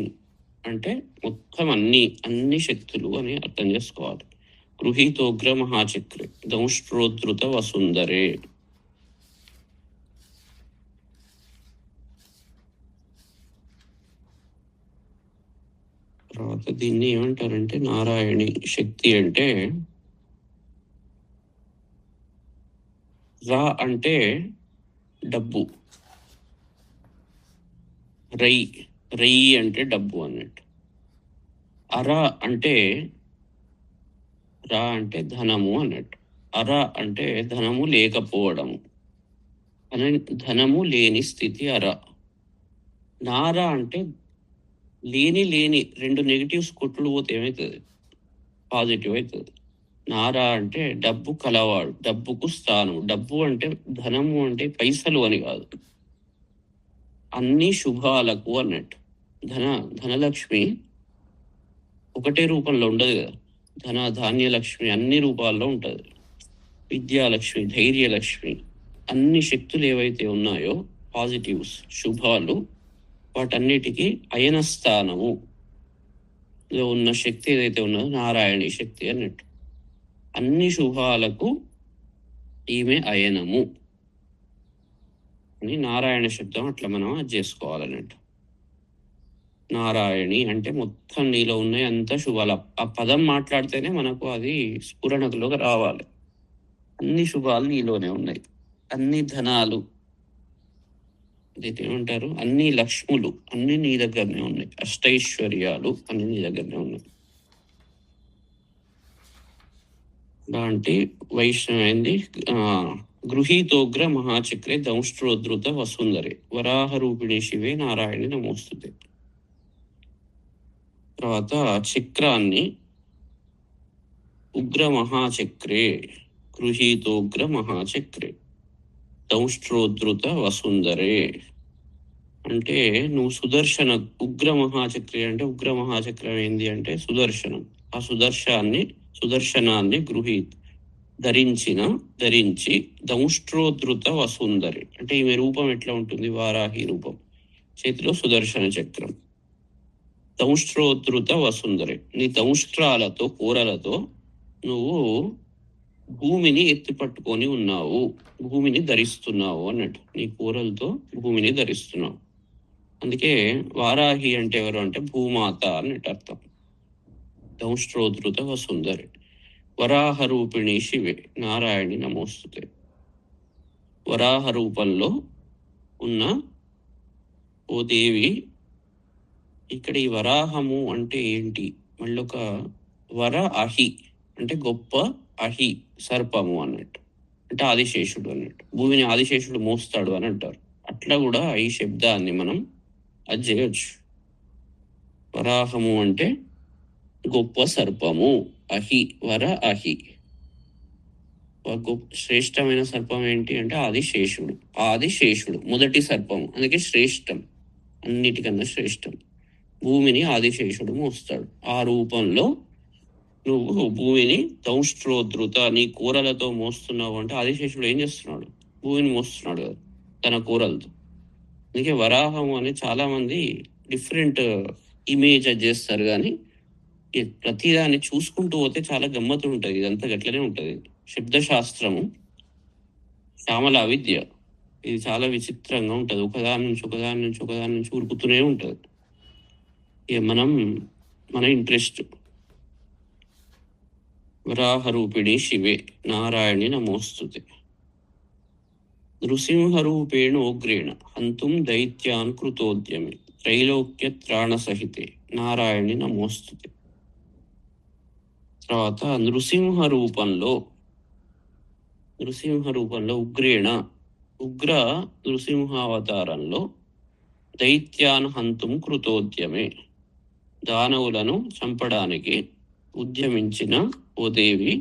అంటే మొత్తం అన్ని శక్తులు అని అర్థం చేసుకోవాలి. గృహీతోగ్ర మహాచక్రే దంష్ట్రోద్ధృత వసుందరే. తర్వాత దీన్ని ఏమంటారంటే నారాయణి శక్తి అంటే రా అంటే డబ్బు, రై అంటే డబ్బు అన్నట్టు. అర అంటే రా అంటే ధనము అన్నట్టు. అర అంటే ధనము లేకపోవడము, ధనము లేని స్థితి అర. నార అంటే లేని 2 నెగిటివ్స్ కొట్టుడు పోతే ఏమవుతుంది, పాజిటివ్ అవుతుంది. నారా అంటే డబ్బు కలవాడు, డబ్బుకు స్థానం. డబ్బు అంటే ధనము అంటే పైసలు అని కాదు, అన్ని శుభాలకు అన్నట్టు. ధనలక్ష్మి ఒకటే రూపంలో ఉండదు కదా, ధాన్యలక్ష్మి అన్ని రూపాల్లో ఉంటుంది. విద్యాలక్ష్మి, ధైర్యలక్ష్మి, అన్ని శక్తులు ఏవైతే ఉన్నాయో పాజిటివ్స్, శుభాలు, వాటన్నిటికీ అయన స్థానము ఉన్న శక్తి ఏదైతే ఉన్నదో నారాయణి శక్తి అన్నట్టు. అన్ని శుభాలకు ఈమె అయనము అని నారాయణ శబ్దం అట్లా మనం అది చేసుకోవాలన్నట్టు. నారాయణి అంటే మొత్తం నీలో ఉన్నాయి అంత శుభాలు. ఆ పదం మాట్లాడితేనే మనకు అది స్ఫురణలోకి రావాలి. అన్ని శుభాలు నీలోనే ఉన్నాయి. అన్ని ధనాలు, ఏమంటారు, అన్ని లక్ష్ములు అన్ని నీ దగ్గరనే ఉన్నాయి. అష్టైశ్వర్యాలు అన్ని నీ దగ్గరనే ఉన్నాయి. లాంటి వైష్ణవైంది గృహీతోగ్ర మహాచక్రే దంష్ట్రోద్ధృత వసుందరే వరాహ రూపిణి శివే నారాయణి నమోస్తుతే. తర్వాత చక్రాన్ని ఉగ్ర మహాచక్రే గృహీతోగ్ర మహాచక్రే దంష్ట్రోద్ధృత వసుందరే అంటే నువ్వు సుదర్శన ఉగ్ర మహాచక్రి అంటే ఉగ్ర మహాచక్రం ఏంది అంటే సుదర్శనం. ఆ సుదర్శనాన్ని ధరించి దంష్ట్రోద్ధృత వసుందరి అంటే ఈమె రూపం ఎట్లా ఉంటుంది? వారాహి రూపం, చేతిలో సుదర్శన చక్రం. దంష్ట్రోద్ధృత వసుందరి, నీ దంష్ట్రాలతో కూరలతో నువ్వు భూమిని ఎత్తి పట్టుకొని ఉన్నావు, భూమిని ధరిస్తున్నావు అన్నట్టు. నీ కూరలతో భూమిని ధరిస్తున్నావు. అందుకే వారాహి అంటే ఎవరు అంటే భూమాత అన్నట్టు అర్థం. దంష్ట్రోద్ధృత వసుందరి వరాహ రూపిణి శివే నారాయణి నమోస్తుతే. వరాహ రూపంలో ఉన్న ఓ దేవి. ఇక్కడ ఈ వరాహము అంటే ఏంటి? మళ్ళొక వర అహి అంటే గొప్ప అహి సర్పము అన్నట్టు, అంటే ఆదిశేషుడు అన్నట్టు. భూమిని ఆదిశేషుడు మోస్తాడు అని అంటారు. అట్లా కూడా ఈ శబ్దాన్ని మనం అది చేయొచ్చు. వరాహము అంటే గొప్ప సర్పము, అహి వర అహి. శ్రేష్టమైన సర్పం ఏంటి అంటే ఆదిశేషుడు మొదటి సర్పం, అందుకే శ్రేష్టం, అన్నిటికన్నా శ్రేష్టం. భూమిని ఆదిశేషుడు మోస్తాడు. ఆ రూపంలో నువ్వు భూమిని దంష్ట్రోద్ధృత నీ కూరలతో మోస్తున్నావు అంటే ఆదిశేషుడు ఏం చేస్తున్నాడు? భూమిని మోస్తున్నాడు కదా తన కూరలతో. అందుకే వరాహం అని చాలా మంది డిఫరెంట్ ఇమేజ్ చేస్తారు, కానీ ప్రతిదాన్ని చూసుకుంటూ పోతే చాలా గమ్మత్తు ఉంటుంది. ఇదంతా గట్లనే ఉంటుంది. శబ్దశాస్త్రము శ్యామల విద్య, ఇది చాలా విచిత్రంగా ఉంటుంది. ఒకదాని నుంచి ఉరుకుతూనే ఉంటుంది. ఇక మన ఇంట్రెస్ట్. వరాహ రూపిణి శివే నారాయణి నమోస్తుతే. నృసింహరూపేణ ఉగ్రేణ హంతుం దైత్యాన్ కృతోద్యమే త్రైలోక్య త్రాణ సహితే నారాయణి నమోస్తుతే. తర్వాత నృసింహ రూపంలో ఉగ్ర నృసింహావతారంలో దైత్యాన్ హంతుం కృతోద్యమే దానవులను చంపడానికి ఉద్యమించిన ఓ దేవి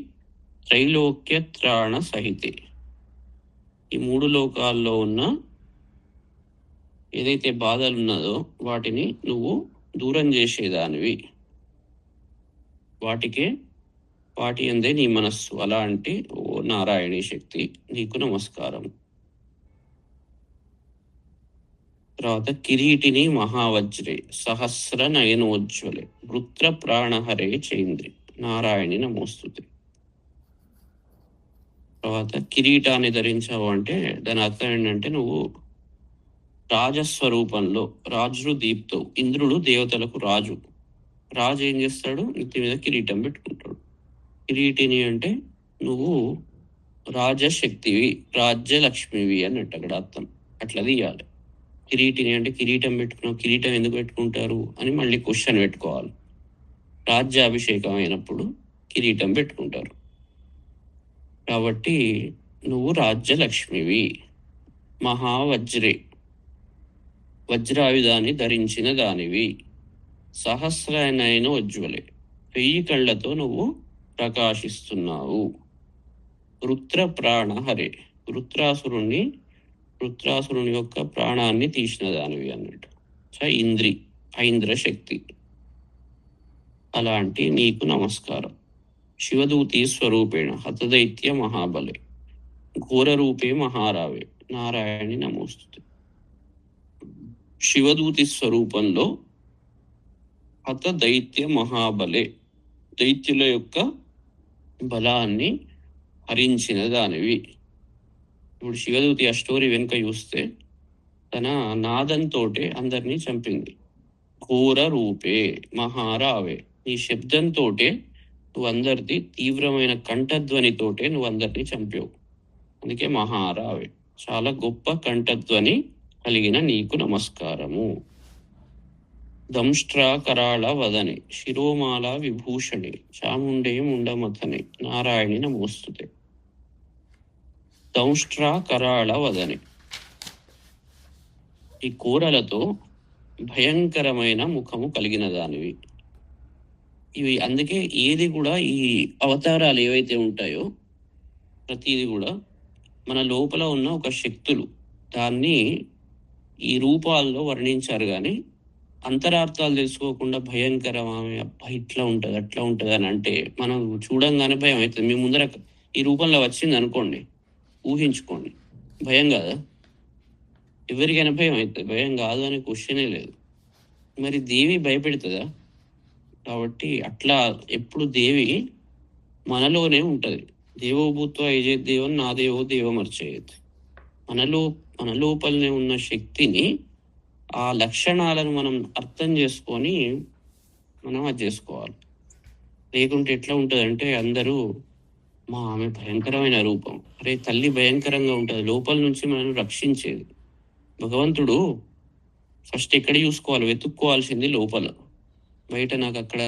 త్రైలోక్య త్రాణ సహితే. ఈ మూడు లోకాల్లో ఉన్న ఏదైతే బాధలు ఉన్నదో వాటిని నువ్వు దూరం చేసేదానివి. వాటి అందే నీ మనస్సు. అలాంటి ఓ నారాయణీ శక్తి నీకు నమస్కారం. తర్వాత కిరీటిని మహావజ్రే సహస్ర నయనోజ్వలే వృత్ర ప్రాణహరే చైంద్రి నారాయణి నమోస్తుతే. తర్వాత కిరీటాన్ని ధరించావు అంటే దాని అర్థం ఏంటంటే నువ్వు రాజస్వరూపంలో రాజు దీప్తో. ఇంద్రుడు దేవతలకు రాజు ఏం చేస్తాడు? నెత్తి మీద కిరీటం పెట్టుకుంటాడు. కిరీటిని అంటే నువ్వు రాజశక్తివి, రాజ్యలక్ష్మివి అన్నట్టు అక్కడ అర్థం. అట్లా తీయాలి. కిరీటిని అంటే కిరీటం పెట్టుకున్నావు, కిరీటం ఎందుకు పెట్టుకుంటారు అని మళ్ళీ క్వశ్చన్ పెట్టుకోవాలి. రాజ్యాభిషేకం అయినప్పుడు కిరీటం పెట్టుకుంటారు. కాబట్టి నువ్వు రాజ్యలక్ష్మివి. మహావజ్రే వజ్రాయుధాన్ని ధరించిన దానివి. సహస్రనయన ఉజ్వలే 1000 కళ్ళతో నువ్వు ప్రకాశిస్తున్నావు. వృత్ర ప్రాణ హరే వృత్రాసురుని యొక్క ప్రాణాన్ని తీసిన దానివి అన్నట్టు. ఐంద్ర శక్తి. అలాంటి నీకు నమస్కారం. శివదూతి స్వరూపేణ హతదైత్య మహాబలే ఘోర రూపే మహారావే నారాయణి నమోస్తుతే. శివదూతి స్వరూపంలో హత దైత్య మహాబలే దైత్యుల యొక్క బలాన్ని హరించిన దానివి. ఇప్పుడు శివదూతి ఆ స్టోరీ వెనుక చూస్తే తన నాదంతో అందరినీ చంపింది. ఘోర రూపే మహారావే. నీ శబ్దంతోటే నువ్వు అందరిది తీవ్రమైన కంఠధ్వనితోటే నువ్వు అందరినీ చంపావు. అందుకే మహారావే. చాలా గొప్ప కంఠధ్వని కలిగిన నీకు నమస్కారము. దంష్ట్రా కరాళ వదనే శిరోమాల విభూషణి చాముండే ముండమథనే నారాయణి నమోస్తుతే. దంష్ట్రా కరాళ వదనే, ఈ కూరలతో భయంకరమైన ముఖము కలిగిన దానివి. ఇవి అందుకే ఏది కూడా ఈ అవతారాలు ఏవైతే ఉంటాయో ప్రతిది కూడా మన లోపల ఉన్న ఒక శక్తులు, దాన్ని ఈ రూపాల్లో వర్ణించారు. కానీ అంతరార్థాలు తెలుసుకోకుండా భయంకరం, ఆమె అబ్బా ఇట్లా ఉంటుంది అట్లా ఉంటుంది అని అంటే మనం చూడంగానే భయం అవుతుంది. మీ ముందర ఈ రూపంలో వచ్చింది అనుకోండి, ఊహించుకోండి, భయం కాదా? ఎవరికైనా భయం అవుతుంది, భయం కాదు అనే క్వశ్చనే లేదు. మరి దేవి భయపెడుతుందా? కాబట్టి అట్లా ఎప్పుడు దేవి మనలోనే ఉంటుంది. దేవోభూత్వ యజేదేవం నా దేవో దేవమర్చయేత్. మన లోపలనే ఉన్న శక్తిని, ఆ లక్షణాలను మనం అర్థం చేసుకొని మనం అది చేసుకోవాలి. లేకుంటే ఎట్లా ఉంటుంది అంటే అందరూ మా ఆమె భయంకరమైన రూపం, అరే తల్లి భయంకరంగా ఉంటుంది, లోపల నుంచి మనం రక్షించేది. భగవంతుడు ఫస్ట్ ఎక్కడ చూసుకోవాలి, వెతుక్కోవాల్సింది లోపల. బయట నాకు అక్కడ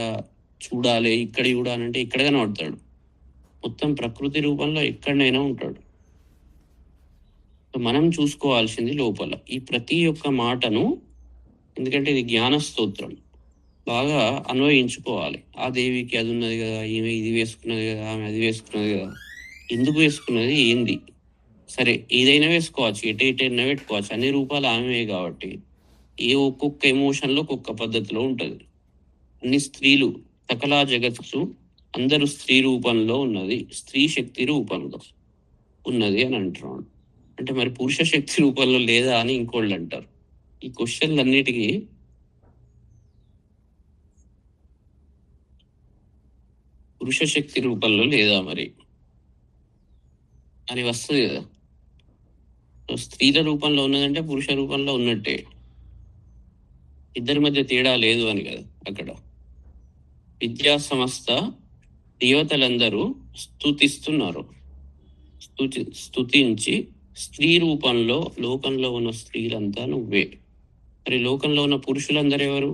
చూడాలి, ఇక్కడ చూడాలంటే ఇక్కడ కనబడతాడు. మొత్తం ప్రకృతి రూపంలో ఎక్కడైనా ఉంటాడు. మనం చూసుకోవాల్సింది లోపల. ఈ ప్రతి ఒక్క మాటను, ఎందుకంటే ఇది జ్ఞాన స్తోత్రం, బాగా అన్వయించుకోవాలి. ఆ దేవికి అది ఉన్నది కదా, ఈమె ఇది వేసుకున్నది కదా, ఆమె అది వేసుకున్నది కదా, ఎందుకు వేసుకున్నది ఏంది, సరే ఏదైనా వేసుకోవచ్చు, ఎటైనా పెట్టుకోవచ్చు, అన్ని రూపాలు ఆమెవే కాబట్టి ఏ ఒక్కొక్క ఎమోషన్లో ఒక్కొక్క పద్ధతిలో ఉంటుంది. అన్ని స్త్రీలు, సకల జగత్తు అందరూ స్త్రీ రూపంలో ఉన్నది, స్త్రీ శక్తి రూపంలో ఉన్నది అని అంటున్నాడు. అంటే మరి పురుష శక్తి రూపంలో లేదా అని ఇంకోళ్ళు అంటారు. ఈ క్వశ్చన్లన్నిటికీ పురుష శక్తి రూపంలో లేదా మరి అని వస్తుంది కదా. స్త్రీల రూపంలో ఉన్నదంటే పురుష రూపంలో ఉన్నట్టే, ఇద్దరి మధ్య తేడా లేదు అని కదా. అక్కడ విద్యా సంస్థ దేవతలందరూ స్తుతిస్తున్నారు. స్తుతించి స్త్రీ రూపంలో లోకంలో ఉన్న స్త్రీలంతా నువ్వే. మరి లోకంలో ఉన్న పురుషులందరూ ఎవరు?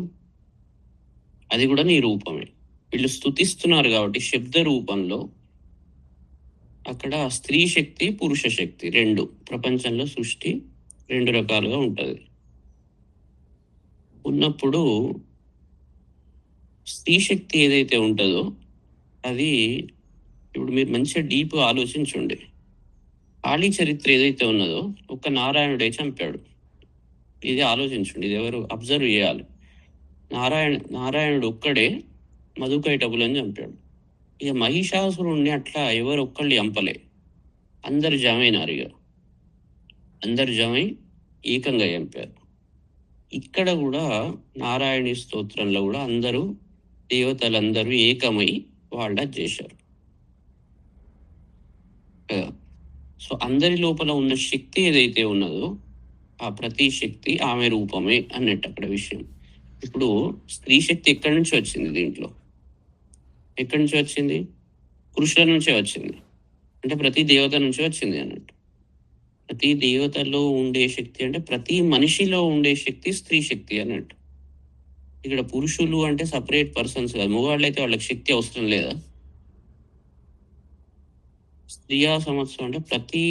అది కూడా నీ రూపమే. వీళ్ళు స్తుతిస్తున్నారు కాబట్టి శబ్ద రూపంలో అక్కడ స్త్రీ శక్తి పురుష శక్తి రెండు, ప్రపంచంలో సృష్టి రెండు రకాలుగా ఉంటుంది. ఉన్నప్పుడు స్త్రీ శక్తి ఏదైతే ఉంటుందో అది, ఇప్పుడు మీరు మంచిగా డీప్ ఆలోచించండి. కాళీ చరిత్ర ఏదైతే ఉన్నదో ఒక్క నారాయణుడే చంపాడు. ఇది ఆలోచించండి, ఇది ఎవరు అబ్జర్వ్ చేయాలి. నారాయణుడు ఒక్కడే మధుకైటబులని చంపాడు. ఇక మహిషాసురుణ్ణి అట్లా ఎవరు ఒక్కళ్ళు చంపలే, అందరు జమైనారు. ఇక అందరు జమై ఏకంగా చంపారు. ఇక్కడ కూడా నారాయణి స్తోత్రంలో కూడా అందరూ దేవతలందరూ ఏకమై వాళ్ళ చేశారు కదా. సో అందరి లోపల ఉన్న శక్తి ఏదైతే ఉన్నదో ఆ ప్రతి శక్తి ఆమె రూపమే అన్నట్టు అక్కడ విషయం. ఇప్పుడు స్త్రీ శక్తి ఎక్కడి నుంచి వచ్చింది? దీంట్లో ఎక్కడి నుంచి వచ్చింది? పురుషుల నుంచే వచ్చింది. అంటే ప్రతి దేవత నుంచి వచ్చింది అన్నట్టు. ప్రతి దేవతలో ఉండే శక్తి అంటే ప్రతి మనిషిలో ఉండే శక్తి స్త్రీ శక్తి అన్నట్టు. ఇక్కడ పురుషులు అంటే సపరేట్ పర్సన్స్ కాదు. మగవాళ్ళు అయితే వాళ్ళకి శక్తి అవసరం లేదా? స్త్రీయా సంవత్సరం అంటే ప్రతి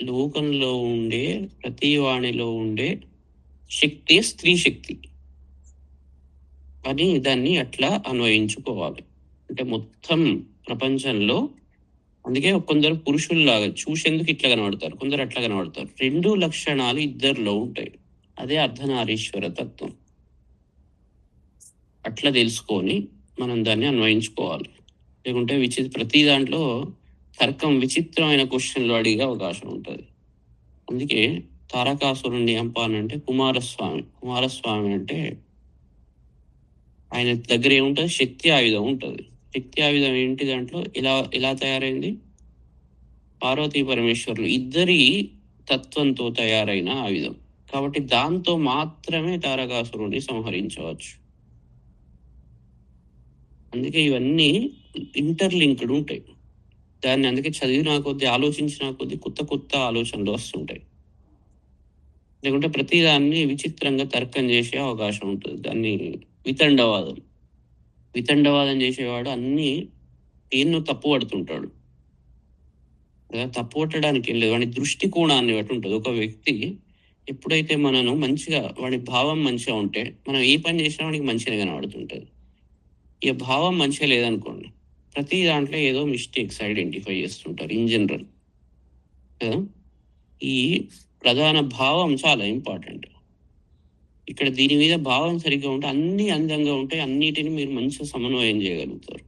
లోకంలో ఉండే ప్రతి వాణిలో ఉండే శక్తి స్త్రీ శక్తి అని దాన్ని అట్లా అన్వయించుకోవాలి. అంటే మొత్తం ప్రపంచంలో, అందుకే కొందరు పురుషుల్లాగా చూసేందుకు ఇట్లా కనబడతారు, కొందరు అట్లా కనబడతారు. రెండు లక్షణాలు ఇద్దరిలో ఉంటాయి. అదే అర్ధనారీశ్వర తత్వం. అట్లా తెలుసుకొని మనం దాన్ని అన్వయించుకోవాలి. లేకుంటే ప్రతి దాంట్లో తర్కం విచిత్రమైన క్వశ్చన్లు అడిగే అవకాశం ఉంటుంది. అందుకే తారకాసురుణ్ణి చంపాలంటే కుమారస్వామి అంటే ఆయన దగ్గర ఏముంటుంది? శక్తి ఆయుధం ఉంటుంది. శక్తి ఆయుధం ఏంటి? దాంట్లో ఎలా తయారైంది? పార్వతీ పరమేశ్వరులు ఇద్దరి తత్వంతో తయారైన ఆయుధం. కాబట్టి దాంతో మాత్రమే తారకాసురుణ్ణి సంహరించవచ్చు. అందుకే ఇవన్నీ ఇంటర్లింక్డ్ ఉంటాయి. దాన్ని అందుకే చదివినా కొద్దీ, ఆలోచించినా కొద్దీ కొత్త కొత్త ఆలోచనలు వస్తుంటాయి. లేకుంటే ప్రతిదాన్ని విచిత్రంగా తర్కం చేసే అవకాశం ఉంటుంది. దాన్ని వితండవాదం. వితండవాదం చేసేవాడు అన్నీ దేన్నో తప్పు పడుతుంటాడు. తప్పు పట్టడానికి ఏం లేదు. వాడి దృష్టికోణాన్ని బట్టి ఉంటుంది. ఒక వ్యక్తి ఎప్పుడైతే మనను మంచిగా, వాడి భావం మంచిగా ఉంటే మనం ఏ పని చేసినా వాడికి మంచిగా కనబడుతుంటది. ఇక భావం మంచిగా లేదనుకోండి, ప్రతి దాంట్లో ఏదో మిస్టేక్స్ ఐడెంటిఫై చేస్తుంటారు ఇన్ జనరల్ కదా. ఈ ప్రధాన భావం చాలా ఇంపార్టెంట్. ఇక్కడ దీని మీద భావం సరిగ్గా ఉంటే అన్ని అందంగా ఉంటాయి. అన్నిటిని మీరు మంచిగా సమన్వయం చేయగలుగుతారు.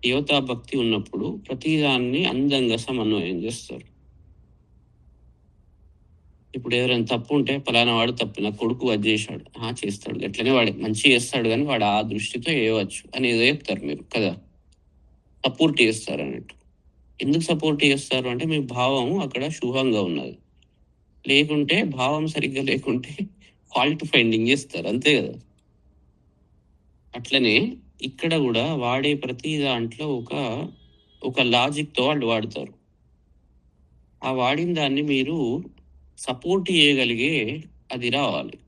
దేవతా భక్తి ఉన్నప్పుడు ప్రతిదాన్ని అందంగా సమన్వయం చేస్తారు. ఇప్పుడు ఎవరైనా తప్పు ఉంటే పలానా వాడు తప్పు, నా కొడుకు అది చేశాడు, చేస్తాడు, ఎట్లనే వాడు మంచి చేస్తాడు, కానీ వాడు ఆ దృష్టితో వేయవచ్చు అని ఏదో చెప్తారు మీరు కదా. సపోర్ట్ చేస్తారు అన్నట్టు. ఎందుకు సపోర్ట్ చేస్తారు అంటే మీ భావం అక్కడ శుభంగా ఉన్నది. లేకుంటే భావం సరిగ్గా లేకుంటే ఫాల్ట్ ఫైండింగ్ చేస్తారు, అంతే కదా. అట్లనే ఇక్కడ కూడా వాడే ప్రతి దాంట్లో ఒక లాజిక్తో వాళ్ళు వాడతారు. ఆ వాడిన దాన్ని మీరు సపోర్ట్ చేయగలిగే అది రావాలి.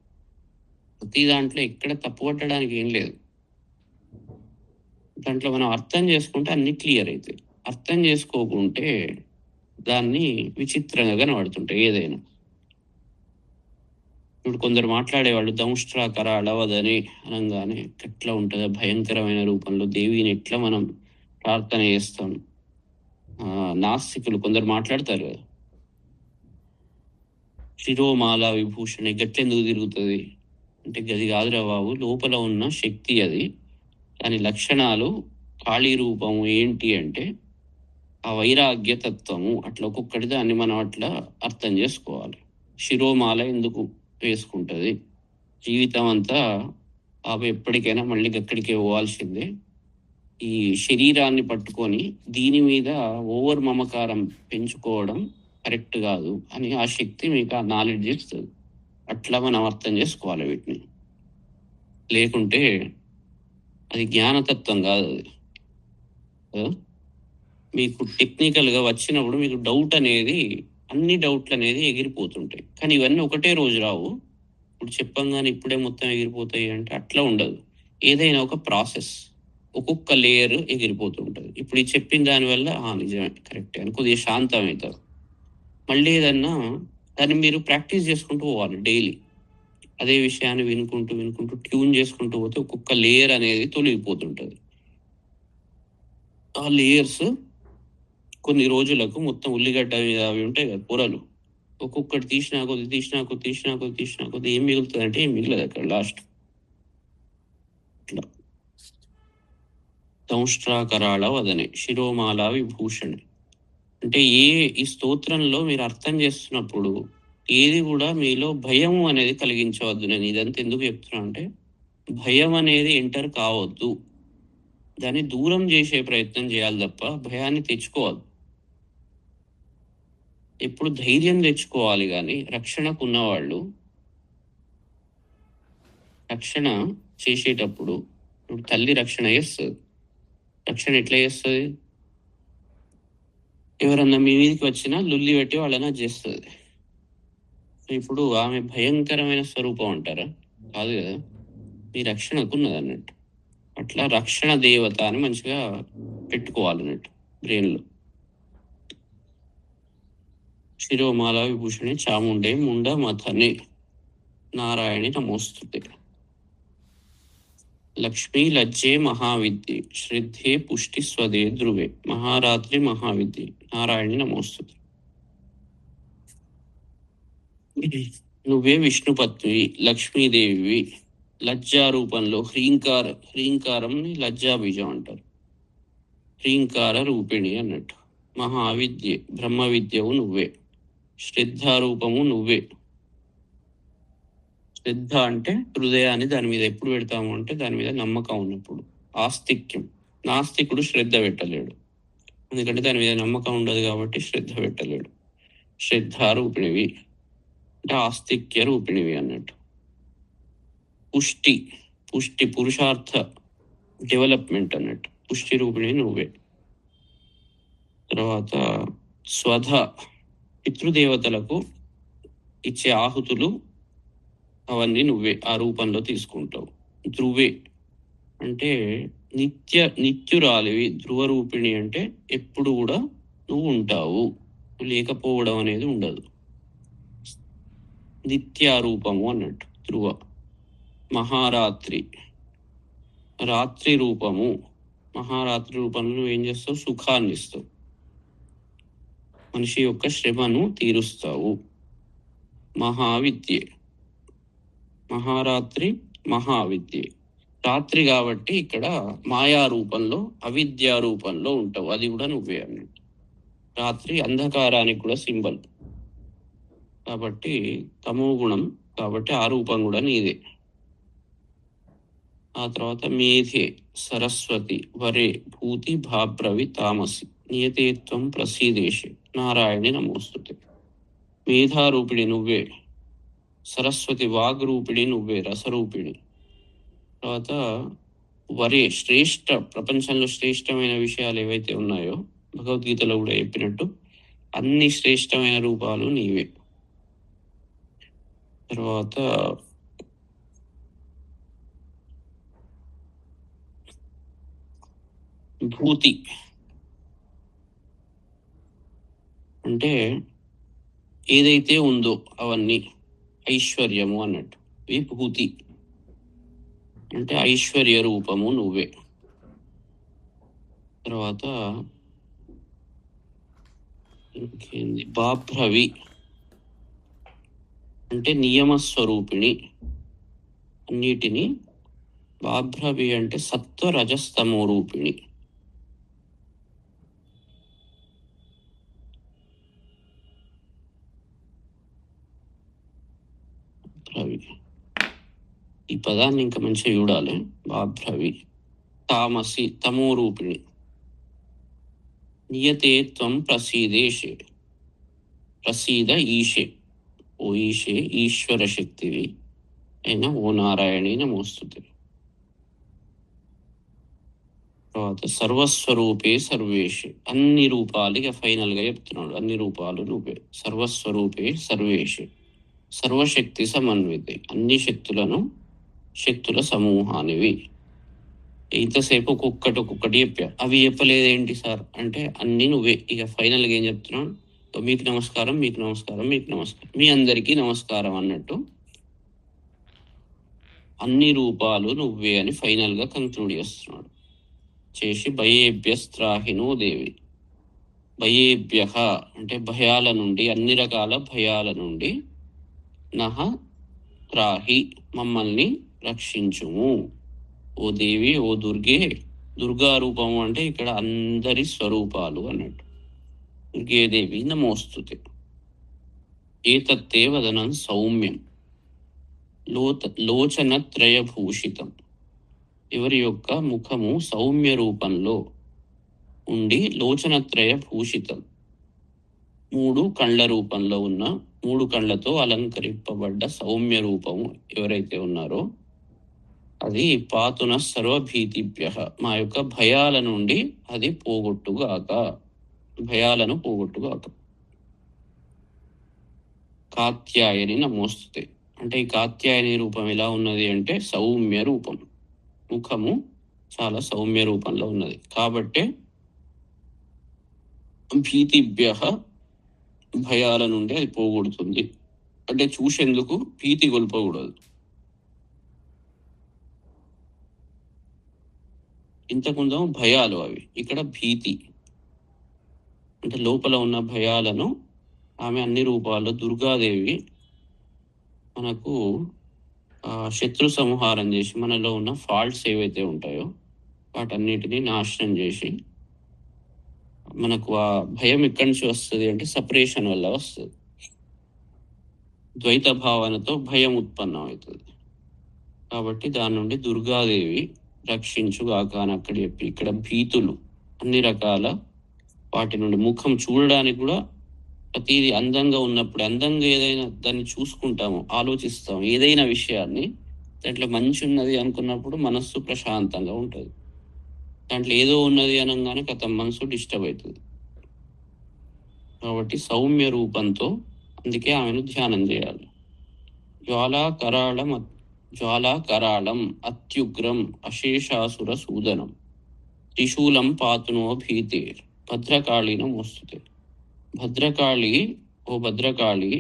ప్రతి దాంట్లో ఎక్కడ తప్పు పట్టడానికి ఏం లేదు. దాంట్లో మనం అర్థం చేసుకుంటే అన్ని క్లియర్ అవుతాయి. అర్థం చేసుకోకుంటే దాన్ని విచిత్రంగా కనబడుతుంటాయి ఏదైనా. ఇప్పుడు కొందరు మాట్లాడేవాళ్ళు దంష్ట్రాకర అలవదని అనగానే ఎట్లా ఉంటుందో భయంకరమైన రూపంలో దేవిని ఎట్లా మనం ప్రార్థన చేస్తాం. నాస్తికులు కొందరు మాట్లాడతారు కదా, శిరోమాల విభూషణి గట్లెందుకు తిరుగుతుంది అంటే, గది కాదురా బాబు, లోపల ఉన్న శక్తి అది. దాని లక్షణాలు, ఖాళీ రూపము ఏంటి అంటే ఆ వైరాగ్య తత్వము. అట్లా ఒక్కొక్కటి దాన్ని మనం అట్లా అర్థం చేసుకోవాలి. శిరోమాల ఎందుకు వేసుకుంటుంది, జీవితం అంతా ఆమె ఎప్పటికైనా మళ్ళీ ఎక్కడికే పోవాల్సిందే. ఈ శరీరాన్ని పట్టుకొని దీని మీద ఓవర్ మమకారం పెంచుకోవడం కరెక్ట్ కాదు అని ఆ శక్తి మీకు ఆ నాలెడ్జ్ ఇస్తుంది. అట్లా మనం అర్థం చేసుకోవాలి వీటిని. లేకుంటే అది జ్ఞానతత్వం కాదు. అది మీకు టెక్నికల్గా వచ్చినప్పుడు మీకు డౌట్ అనేది, అన్ని డౌట్లు అనేది ఎగిరిపోతుంటాయి. కానీ ఇవన్నీ ఒకటే రోజు రావు. ఇప్పుడు చెప్పంగానే ఇప్పుడే మొత్తం ఎగిరిపోతాయి అంటే అట్లా ఉండదు. ఏదైనా ఒక ప్రాసెస్, ఒక్కొక్క లేయర్ ఎగిరిపోతూ ఉంటుంది. ఇప్పుడు ఈ చెప్పిన దానివల్ల నిజమే, కరెక్టే అని కొద్దిగా శాంతం అవుతారు. మళ్ళీ ఏదన్నా దాన్ని మీరు ప్రాక్టీస్ చేసుకుంటూ పోవాలి డైలీ. అదే విషయాన్ని వినుకుంటూ వినుకుంటూ ట్యూన్ చేసుకుంటూ పోతే ఒక్కొక్క లేయర్ అనేది తొలగిపోతుంటుంది. ఆ లేయర్స్ కొన్ని రోజులకు మొత్తం ఉల్లిగడ్డ అవి ఉంటాయి కదా పొరలు, ఒక్కొక్కటి తీసినా కొద్ది ఏం మిగులుతుంది అంటే ఏం మిగలదు అక్కడ లాస్ట్. ఇట్లా దంష్ట్రాకరాళ వదనే శిరోమాల విభూషణి అంటే ఈ స్తోత్రంలో మీరు అర్థం చేస్తున్నప్పుడు ఏది కూడా మీలో భయం అనేది కలిగించవద్దు. నేను ఇదంతా ఎందుకు చెప్తున్నా అంటే, భయం అనేది ఎంటర్ కావద్దు, దాన్ని దూరం చేసే ప్రయత్నం చేయాలి తప్ప భయాన్ని తెచ్చుకోవద్దు. ఎప్పుడు ధైర్యం తెచ్చుకోవాలి. కానీ రక్షణకు ఉన్నవాళ్ళు రక్షణ చేసేటప్పుడు, ఇప్పుడు తల్లి రక్షణ చేస్తుంది. రక్షణ ఎట్లా చేస్తుంది? ఎవరన్నా మీ మీదకి వచ్చినా లుల్లి పెట్టి వాళ్ళని చేస్తుంది. ఇప్పుడు ఆమె భయంకరమైన స్వరూపం అంటారా? కాదు కదా, మీ రక్షణకు ఉన్నది అన్నట్టు. అట్లా రక్షణ దేవత అని మంచిగా పెట్టుకోవాలన్నట్టు బ్రెయిన్లో. శిరోమాల విభూషణి చాముండే ముండ మథనే నారాయణి నమోస్తుతే. లక్ష్మీ లజ్జే మహావిద్యే శ్రద్ధే పుష్టి స్వదే ధ్రువే మహారాత్రి మహావిద్యే నారాయణి నమోస్తుతే. నువ్వే విష్ణుపత్నివి, లక్ష్మీదేవివి, లజ్జా రూపంలో హ్రీంకారంని లజ్జాబీజం అంటారు. హ్రీంకార రూపిణి అన్నట్టు. మహావిద్యే బ్రహ్మ విద్యవు నువ్వే, శ్రద్ధారూపము నువ్వే. శ్రద్ధ అంటే హృదయాన్ని దాని మీద ఎప్పుడు పెడతాము అంటే దాని మీద నమ్మకం ఉన్నప్పుడు. ఆస్తిక్యం, నాస్తికుడు శ్రద్ధ పెట్టలేడు, ఎందుకంటే దాని మీద నమ్మకం ఉండదు కాబట్టి శ్రద్ధ పెట్టలేడు. శ్రద్ధారూపిణివి అంటే ఆస్తిక్య రూపిణివి అన్నట్టు. పుష్టి పురుషార్థ డెవలప్మెంట్ అన్నట్టు. పుష్టి రూపిణి నువ్వే. తర్వాత స్వధ, పితృదేవతలకు ఇచ్చే ఆహుతులు అవన్నీ నువ్వే ఆ రూపంలో తీసుకుంటావు. ధ్రువే అంటే నిత్యురాలివి. ధ్రువ రూపిణి అంటే ఎప్పుడు కూడా నువ్వు ఉంటావు, లేకపోవడం అనేది ఉండదు. నిత్యారూపము అన్నట్టు ధ్రువ. మహారాత్రి, రాత్రి రూపము. మహారాత్రి రూపంలో నువ్వు ఏం చేస్తావు? సుఖాన్ని ఇస్తావు, మనిషి యొక్క శ్రమను తీరుస్తావు. మహావిద్యే, మహారాత్రి మహావిద్యే. రాత్రి కాబట్టి ఇక్కడ మాయా రూపంలో, అవిద్యా రూపంలో ఉంటావు, అది కూడా నువ్వే అన్నట్టు. రాత్రి అంధకారానికి కూడా సింబల్ కాబట్టి తమో గుణం, కాబట్టి ఆ రూపం కూడా నీదే. ఆ తర్వాత మేధే, సరస్వతి, వరే, భూతి, భాబ్రవి, తామసి, నియతేత్వం ప్రసీదేశే, నారాయణి నమోస్తుతే. మేధారూపిణి నువ్వే, సరస్వతి వాగ్రూపిణి నువ్వే, రసరూపిణి. తర్వాత వరే, శ్రేష్ఠ, ప్రపంచంలో శ్రేష్టమైన విషయాలు ఏవైతే ఉన్నాయో భగవద్గీతలో కూడా చెప్పినట్టు అన్ని శ్రేష్టమైన రూపాలు నీవే. తర్వాత భూతి అంటే ఏదైతే ఉందో అవన్నీ, ఐశ్వర్యము అన్నట్టు. విభూతి అంటే ఐశ్వర్య రూపము నువ్వే. తర్వాత ఇంకేంది? బాభ్రవి అంటే నియమస్వరూపిణి, అన్నిటినీ. బాభ్రవి అంటే సత్వ రజస్తమో రూపిణి. ఈ పదాన్ని ఇంకా మంచిగా చూడాలి. బాభ్రవి. తామసి, తమో రూపిణి. నియతే త్వం ప్రసీదేశే, ప్రసీద ఈశే, ఓ ఈశే, ఈశ్వర శక్తివి అయినా ఓ నారాయణి నమోస్తుతే. తర్వాత సర్వస్వరూపే సర్వేషే, అన్ని రూపాలు, ఇక ఫైనల్ గా చెప్తున్నాడు, అన్ని రూపాలు నువ్వే. సర్వస్వరూపే సర్వేషే, సర్వశక్తి సమన్వితే, అన్ని శక్తుల సమూహానివి. ఇంతసేపు ఒక్కొక్కటి చెప్పా, అవి చెప్పలేదేంటి సార్ అంటే అన్ని నువ్వే. ఇక ఫైనల్ గా ఏం చెప్తున్నాడు? మీకు నమస్కారం, మీకు నమస్కారం, మీకు నమస్కారం, మీ అందరికీ నమస్కారం అన్నట్టు అన్ని రూపాలు నువ్వే అని ఫైనల్ గా కంక్లూడ్ చేస్తున్నాడు. చేసి భయేభ్యస్త్రాహినో దేవి. భయేభ్య అంటే భయాల నుండి, అన్ని రకాల భయాల నుండి. నహ త్రాహి, మమ్మల్ని రక్షించుము. ఓ దేవి, ఓ దుర్గే. దుర్గా రూపము అంటే ఇక్కడ అందరి స్వరూపాలు అన్నట్టు. దుర్గేదేవి నమోస్తుతే. ఏతత్తే వదనం సౌమ్యం, లోచనత్రయభూషితం. ఎవరి యొక్క ముఖము సౌమ్య రూపంలో ఉండి, లోచనత్రయ భూషితం, 3 కళ్ళ రూపంలో ఉన్న, 3 కళ్ళతో అలంకరింపబడ్డ సౌమ్య రూపము ఎవరైతే ఉన్నారో అది పాతున సర్వభీతిభ్య, మా యొక్క భయాల నుండి అది పోగొట్టుగాక, భయాలను పోగొట్టుగాక. కాత్యాయని నమోస్తుతే అంటే ఈ కాత్యాయని రూపం ఎలా ఉన్నది అంటే సౌమ్య రూపం, ముఖము చాలా సౌమ్య రూపంలో ఉన్నది కాబట్టే భీతిభ్య, భయాల నుండి అది పోగొడుతుంది. అంటే చూసేందుకు భీతి గొల్పకూడదు. ఇంతకుముందు భయాలు, అవి ఇక్కడ భీతి అంటే లోపల ఉన్న భయాలను ఆమె అన్ని రూపాల్లో, దుర్గాదేవి మనకు శత్రు సంహారం చేసి, మనలో ఉన్న ఫాల్ట్స్ ఏవైతే ఉంటాయో వాటన్నిటిని నాశనం చేసి, మనకు ఆ భయం ఎక్కడి నుంచి వస్తుంది అంటే సపరేషన్ వల్ల వస్తుంది. ద్వైత భావనతో భయం ఉత్పన్నం అవుతుంది. కాబట్టి దాని నుండి దుర్గాదేవి రక్షించుగాక అని అక్కడ చెప్పి, ఇక్కడ భీతులు అన్ని రకాల వాటి నుండి, ముఖం చూడడానికి కూడా ప్రతిదీ అందంగా ఉన్నప్పుడు, అందంగా ఏదైనా దాన్ని చూసుకుంటాము, ఆలోచిస్తాము, ఏదైనా విషయాన్ని దాంట్లో మంచి ఉన్నది అనుకున్నప్పుడు మనస్సు ప్రశాంతంగా ఉంటుంది. దాంట్లో ఏదో ఉన్నది అనగానే కథ మనసు డిస్టర్బ్ అవుతుంది. కాబట్టి సౌమ్య రూపంతో అందుకే ఆమెను ధ్యానం చేయాలి. జ్వాలాకరాళం జ్వాలాకరాళం అత్యుగ్రం అశేషాసుర సూదనం త్రిశూలం పాతునో భీతేర్ భద్రకాళిన మోస్తుతే. భద్రకాళి, ఓ భద్రకాళి,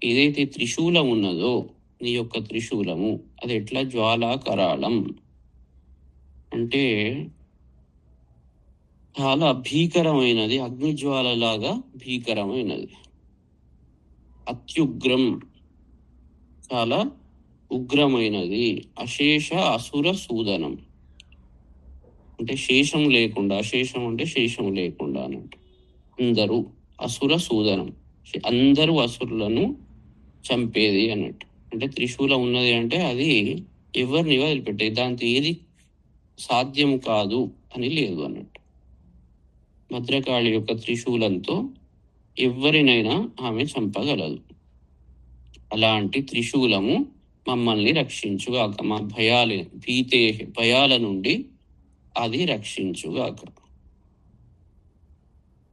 ఏదైతే త్రిశూలం ఉన్నదో నీ యొక్క త్రిశూలము అది ఎట్లా జ్వాలాకరాళం అంటే చాలా భీకరమైనది, అగ్నిజ్వాలలాగా భీకరమైనది. అత్యుగ్రం చాలా ఉగ్రమైనది. అశేష అసుర సూదనం అంటే శేషం లేకుండా, అశేషం అంటే శేషం లేకుండా అన్నట్టు. అందరూ అసుర సూదనం, అందరూ అసురులను చంపేది అన్నట్టు. అంటే త్రిశూలం ఉన్నది అంటే అది ఎవరిని వదిలిపెట్టేది, దాంతో ఏది సాధ్యం కాదు అని లేదు అన్నట్టు. భద్రకాళి యొక్క త్రిశూలంతో ఎవరినైనా ఆమె చంపగలదు. అలాంటి త్రిశూలము మమ్మల్ని రక్షించుగాక, మా భయాల నుండి అది రక్షించుగాక.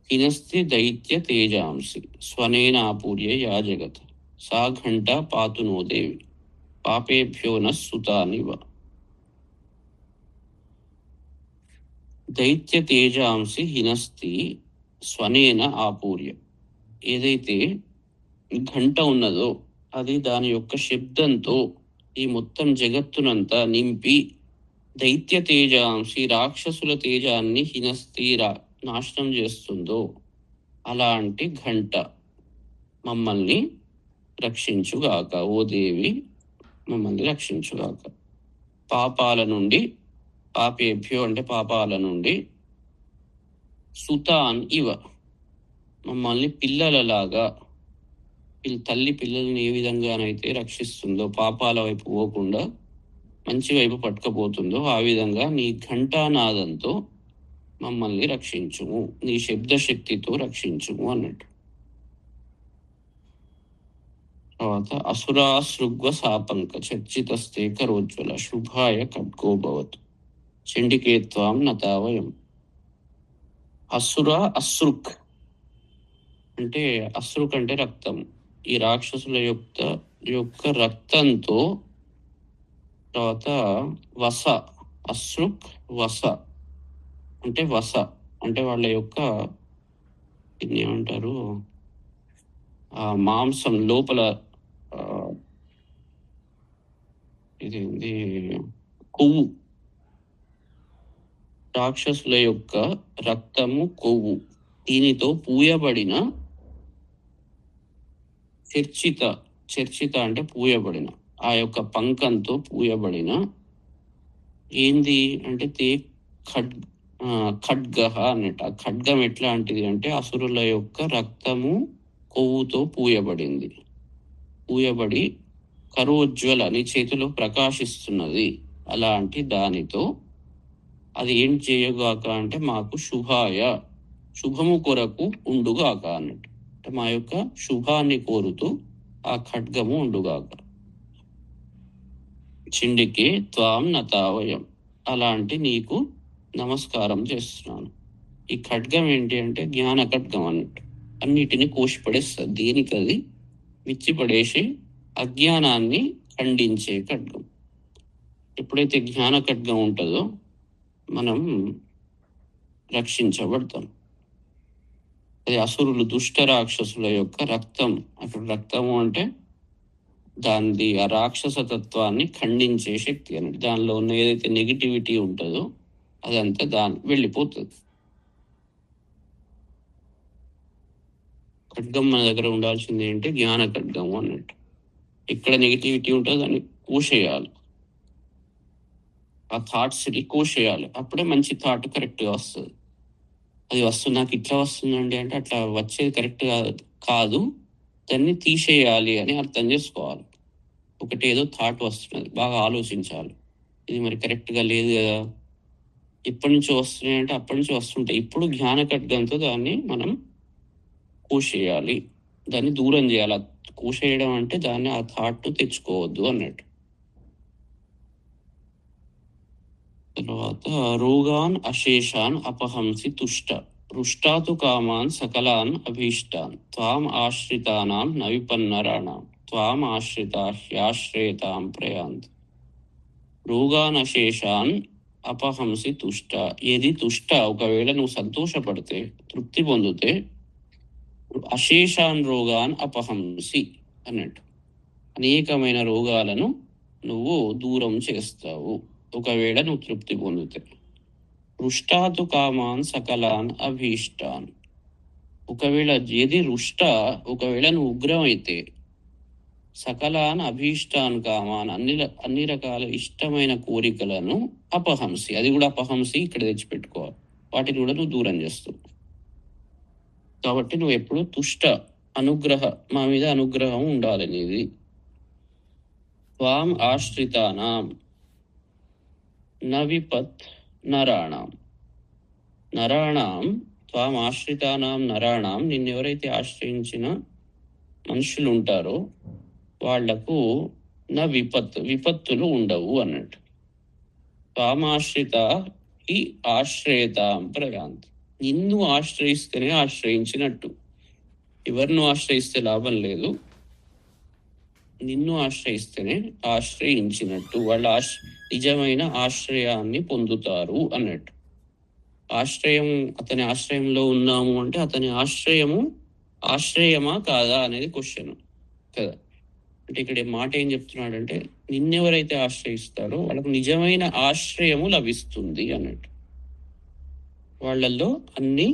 హినస్తి దైత్య తేజాంసి స్వనేనాపూర్య యా జగత్ సా ఘంట పాతునో దేవి పాపేభ్యో న సుతానివ. దైత్య తేజాంసి హినస్తి స్వనేన ఆపూర్య, ఏదైతే ఘంట ఉన్నదో అది దాని యొక్క శబ్దంతో ఈ మొత్తం జగత్తునంతా నింపి దైత్య తేజాంసి రాక్షసుల తేజాన్ని హినస్తి నాశనం చేస్తుందో అలాంటి ఘంట మమ్మల్ని రక్షించుగాక. ఓ దేవి మమ్మల్ని రక్షించుగాక. పాపాల నుండి, పాపేభ్యో అంటే పాపాల నుండి, సుతాన్ ఇవ మమ్మల్ని పిల్లలలాగా, తల్లి పిల్లల్ని ఏ విధంగానైతే రక్షిస్తుందో, పాపాల వైపు పోకుండా మంచి వైపు పట్టుకపోతుందో ఆ విధంగా నీ ఘంటానాదంతో మమ్మల్ని రక్షించుము, నీ శబ్దశక్తితో రక్షించుము అన్నట్టు. తర్వాత అసురాసృగ్వ సాపంక చర్చితస్తే కరోజ్వల శుభాయ ఖడ్గోభవతు చండికే త్వాం నతావయం. అసృక్ అంటే, అసృక్ అంటే రక్తం. ఈ రాక్షసుల యొక్క రక్తంతో, తర్వాత వస, అసృక్ వస అంటే వస అంటే వాళ్ళ యొక్క దీన్ని ఏమంటారు, ఆ మాంసం లోపల ఇది కొవ్వు, రాక్షసుల యొక్క రక్తము, కొవ్వు, దీనితో పూయబడిన చర్చిత అంటే పూయబడిన, ఆ యొక్క పంకంతో పూయబడిన ఏంది అంటే ఖడ్గ అన్నట్టు. ఆ ఖడ్గం ఎట్లాంటిది అంటే అసురుల యొక్క రక్తము, కొవ్వుతో పూయబడి కరోజ్వల నీ చేతిలో ప్రకాశిస్తున్నది. అలాంటి దానితో అది ఏం చేయగాక అంటే మాకు శుభము కొరకు ఉండుగాక అన్నట్టు. అంటే మా యొక్క శుభాన్ని కోరుతూ ఆ ఖడ్గము ఉండుగాక. చిండికే త్వాం నతావయం, అలాంటి నీకు నమస్కారం చేస్తున్నాను. ఈ ఖడ్గం ఏంటి అంటే జ్ఞాన ఖడ్గం అన్నట్టు. అన్నిటిని కోసిపడేస్తుంది, దేనికది విచ్చిపడేసి అజ్ఞానాన్ని ఖండించే ఖడ్గం. ఎప్పుడైతే జ్ఞాన ఖడ్గం ఉంటుందో మనం రక్షించబడతాం. అది అసురులు, దుష్ట రాక్షసుల యొక్క రక్తం. అక్కడ రక్తము అంటే దాని ఆ రాక్షస తత్వాన్ని ఖండించే శక్తి అన్నట్టు. దానిలో ఉన్న ఏదైతే నెగిటివిటీ ఉంటుందో అదంతా వెళ్ళిపోతుంది. ఖడ్గం మన దగ్గర ఉండాల్సింది ఏంటి, జ్ఞాన ఖడ్గము అన్నట్టు. ఎక్కడ నెగిటివిటీ ఉంటుందో దాన్ని కోసేయాలి, ఆ థాట్స్ని కోసేయాలి. అప్పుడే మంచి థాట్ కరెక్ట్గా వస్తుంది. అది వస్తుంది, నాకు ఇట్లా వస్తుందండి అంటే అట్లా వచ్చేది కరెక్ట్ కాదు, దాన్ని తీసేయాలి అని అర్థం చేసుకోవాలి. ఒకటి ఏదో థాట్ వస్తున్నది, బాగా ఆలోచించాలి, ఇది మరి కరెక్ట్గా లేదు కదా, ఎప్పటి నుంచో వస్తున్నాయి అంటే అప్పటి నుంచి వస్తుంటాయి. ఇప్పుడు జ్ఞాన ఖడ్గంతో దాన్ని మనం కోసేయాలి, దాన్ని దూరం చేయాలి. కోసేయడం అంటే దాన్ని ఆ థాట్ తెచ్చుకోవద్దు అన్నట్టు. తర్వాత రోగాన్ అశేషాన్ అపహంసి తుష్ట రుష్టాతు కామాన్ సకలాన్ అభీష్టాన్ త్వాం ఆశ్రితానాం నవిపన్నరాణాం త్వాం ఆశ్రితా హ్యాశ్రయతాం ప్రయాంత్. రోగాన్ అశేషాన్ అపహంసి తుష్ట. ఏది తుష్ట, ఒకవేళ నువ్వు సంతోషపడితే, తృప్తి పొందితే, అశేషాన్ రోగాన్ అపహంసి అన్నట్టు అనేకమైన రోగాలను నువ్వు దూరం చేస్తావు ఒకవేళ నువ్వు తృప్తి పొందితే. రుష్టాతు కామాన్ సకలాన్ అభీష్టాన్. ఒకవేళ ఏది రుష్ట, ఒకవేళ నువ్వు ఉగ్రమైతే, సకలాన్ అభీష్టాన్ కామాన్ అన్ని రకాల ఇష్టమైన కోరికలను అపహంసి, అది కూడా అపహంసి ఇక్కడ తెచ్చిపెట్టుకోవాలి, వాటిని కూడా నువ్వు దూరం చేస్తావు. కాబట్టి నువ్వు ఎప్పుడు తుష్ట, మా మీద అనుగ్రహం ఉండాలి నీది. త్వాం ఆశ్రితానాం నవిపత్ నరాణాం. నరాణాం త్వాం ఆశ్రితానాం నరాణాం, నిన్నెవరైతే ఆశ్రయించిన మనుషులు ఉంటారో వాళ్లకు విపత్తులు ఉండవు అన్నట్టు. త్వామాశ్రిత ఈ ఆశ్రయతాం ప్రయాంత్. నిన్ను ఆశ్రయిస్తేనే ఆశ్రయించినట్టు, ఎవరిను ఆశ్రయిస్తే లాభం లేదు, నిన్ను ఆశ్రయిస్తేనే ఆశ్రయించినట్టు, వాళ్ళ నిజమైన ఆశ్రయాన్ని పొందుతారు అన్నట్టు. అతని ఆశ్రయంలో ఉన్నాము అంటే అతని ఆశ్రయమా కాదా అనేది క్వశ్చన్ కదా. అంటే ఇక్కడ మాట ఏం చెప్తున్నాడంటే, నిన్నెవరైతే ఆశ్రయిస్తారో వాళ్ళకు నిజమైన ఆశ్రయము లభిస్తుంది అన్నట్టు. వాళ్ళల్లో అన్ని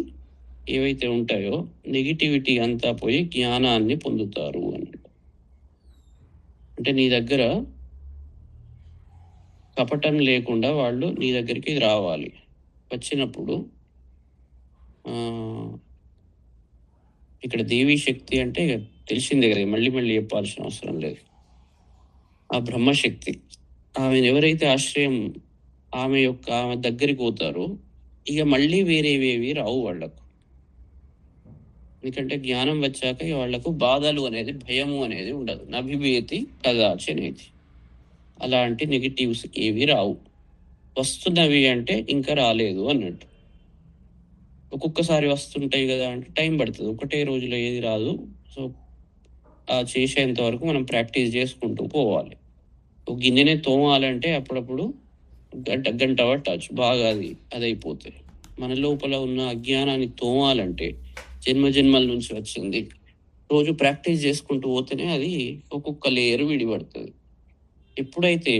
ఏవైతే ఉంటాయో నెగిటివిటీ అంతా పోయి జ్ఞానాన్ని పొందుతారు అన్నట్టు. అంటే నీ దగ్గర కపటం లేకుండా వాళ్ళు నీ దగ్గరికి రావాలి. వచ్చినప్పుడు ఇక్కడ దేవీ శక్తి అంటే తెలిసిందే కదా, మళ్ళీ మళ్ళీ చెప్పాల్సిన అవసరం లేదు. ఆ బ్రహ్మశక్తి, ఆమెను ఎవరైతే ఆమె దగ్గరికి పోతారో ఇక మళ్ళీ వేరేవేవి రావు వాళ్లకు. ఎందుకంటే జ్ఞానం వచ్చాక వాళ్లకు బాధలు అనేది, భయము అనేది ఉండదు. నభిభేతి కదాచనేది, అలాంటి నెగిటివ్స్ ఏవి రావు. వస్తున్నవి అంటే ఇంకా రాలేదు అన్నట్టు. ఒక్కొక్కసారి వస్తుంటాయి కదా అంటే టైం పడుతుంది, ఒకటే రోజులో ఏది రాదు. సో చేసేంత వరకు మనం ప్రాక్టీస్ చేసుకుంటూ పోవాలి. ఒక గిన్నెనే తోమాలంటే అప్పుడప్పుడు గంట పట్టచ్చు, బాగా అది అయిపోతుంది. మన లోపల ఉన్న అజ్ఞానాన్ని తోమాలంటే జన్మల నుంచి వచ్చింది, రోజు ప్రాక్టీస్ చేసుకుంటూ పోతేనే అది ఒక్కొక్క లేయర్ విడిపడుతుంది. ఎప్పుడైతే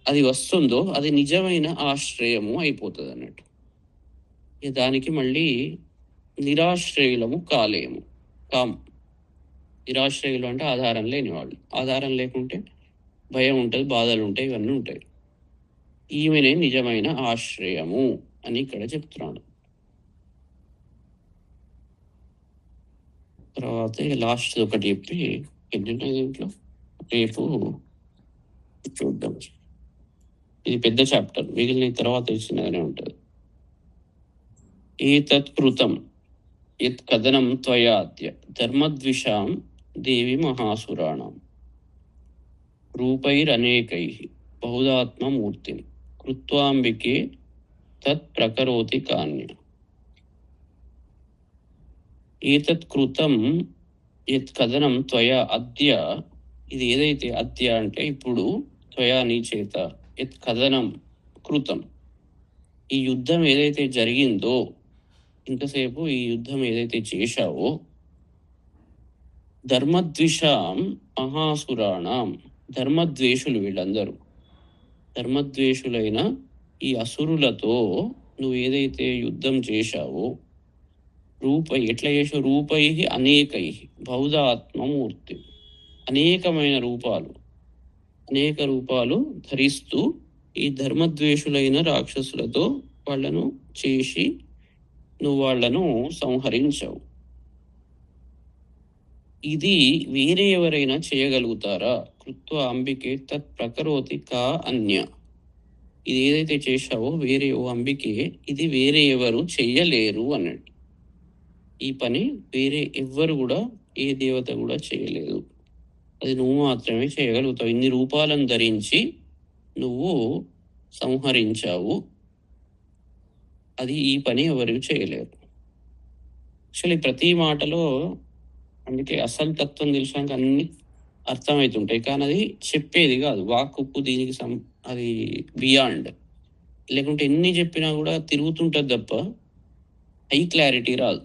అది వస్తుందో అది నిజమైన ఆశ్రయము అయిపోతుంది అన్నట్టు. దానికి మళ్ళీ నిరాశ్రయులము కాలేము. నిరాశ్రయులు అంటే ఆధారం లేని వాళ్ళు. ఆధారం లేకుంటే భయం ఉంటుంది, బాధలు ఉంటాయి, ఇవన్నీ ఉంటాయి. ఈమెనే నిజమైన ఆశ్రయము అని ఇక్కడ చెప్తున్నాడు. తర్వాత లాస్ట్ ఒకటి చెప్పి దీంట్లో రేపు చూద్దాం. ఇది పెద్ద చాప్టర్, మిగిలిన తర్వాత చిన్నగానే ఉంటుంది. ఏతత్కృతం యత్ కథనం త్వయాద్య ధర్మద్విషాం దేవి మహాసురాణం రూపైరనేకై బహుదాత్మమూర్తిం కృత్వాంబికే తత్ ప్రకరోతి కాన్య. ఏతత్కృతం యత్ కథనం త్వయా అద్య, ఇది ఏదైతే అద్య అంటే ఇప్పుడు, త్వయా నీ చేత, యత్ కథనం కృతం, ఈ యుద్ధం ఏదైతే జరిగిందో, ఇంతసేపు ఈ యుద్ధం ఏదైతే చేశావో, ధర్మద్విషాం మహాసురాణం, ధర్మద్వేషులు వీళ్ళందరూ, ధర్మద్వేషులైన ఈ అసురులతో నువ్వు ఏదైతే యుద్ధం చేశావో, ఎట్లా చేసావు? రూపై అనేకై బహుధాత్మమూర్తి, అనేకమైన రూపాలు, అనేక రూపాలు ధరిస్తూ ఈ ధర్మద్వేషులైన రాక్షసులతో వాళ్ళను చేసి నువ్వు వాళ్లను సంహరించావు. ఇది వేరే ఎవరైనా చేయగలుగుతారా? కృత్వ అంబికే తత్ ప్రకరోతి కా అన్య. ఇది ఏదైతే చేశావో వేరే ఓ అంబికే, ఇది వేరే ఎవరు చెయ్యలేరు అన్నట్టు. ఈ పని వేరే ఎవ్వరు కూడా, ఏ దేవత కూడా చేయలేదు, అది నువ్వు మాత్రమే చేయగలుగుతావు. ఇన్ని రూపాలను ధరించి నువ్వు సంహరించావు అది ఈ పని ఎవరు చేయలేరు. యాక్చువల్లీ ప్రతి మాటలో అందుకే అసలు తత్వం తెలిసినాక అన్నీ అర్థమవుతుంటాయి. కానీ అది చెప్పేది కాదు. వాక్కుకు దీనికి అది బియాండ్. లేకుంటే ఎన్ని చెప్పినా కూడా తిరుగుతుంటది తప్ప హై క్లారిటీ రాదు.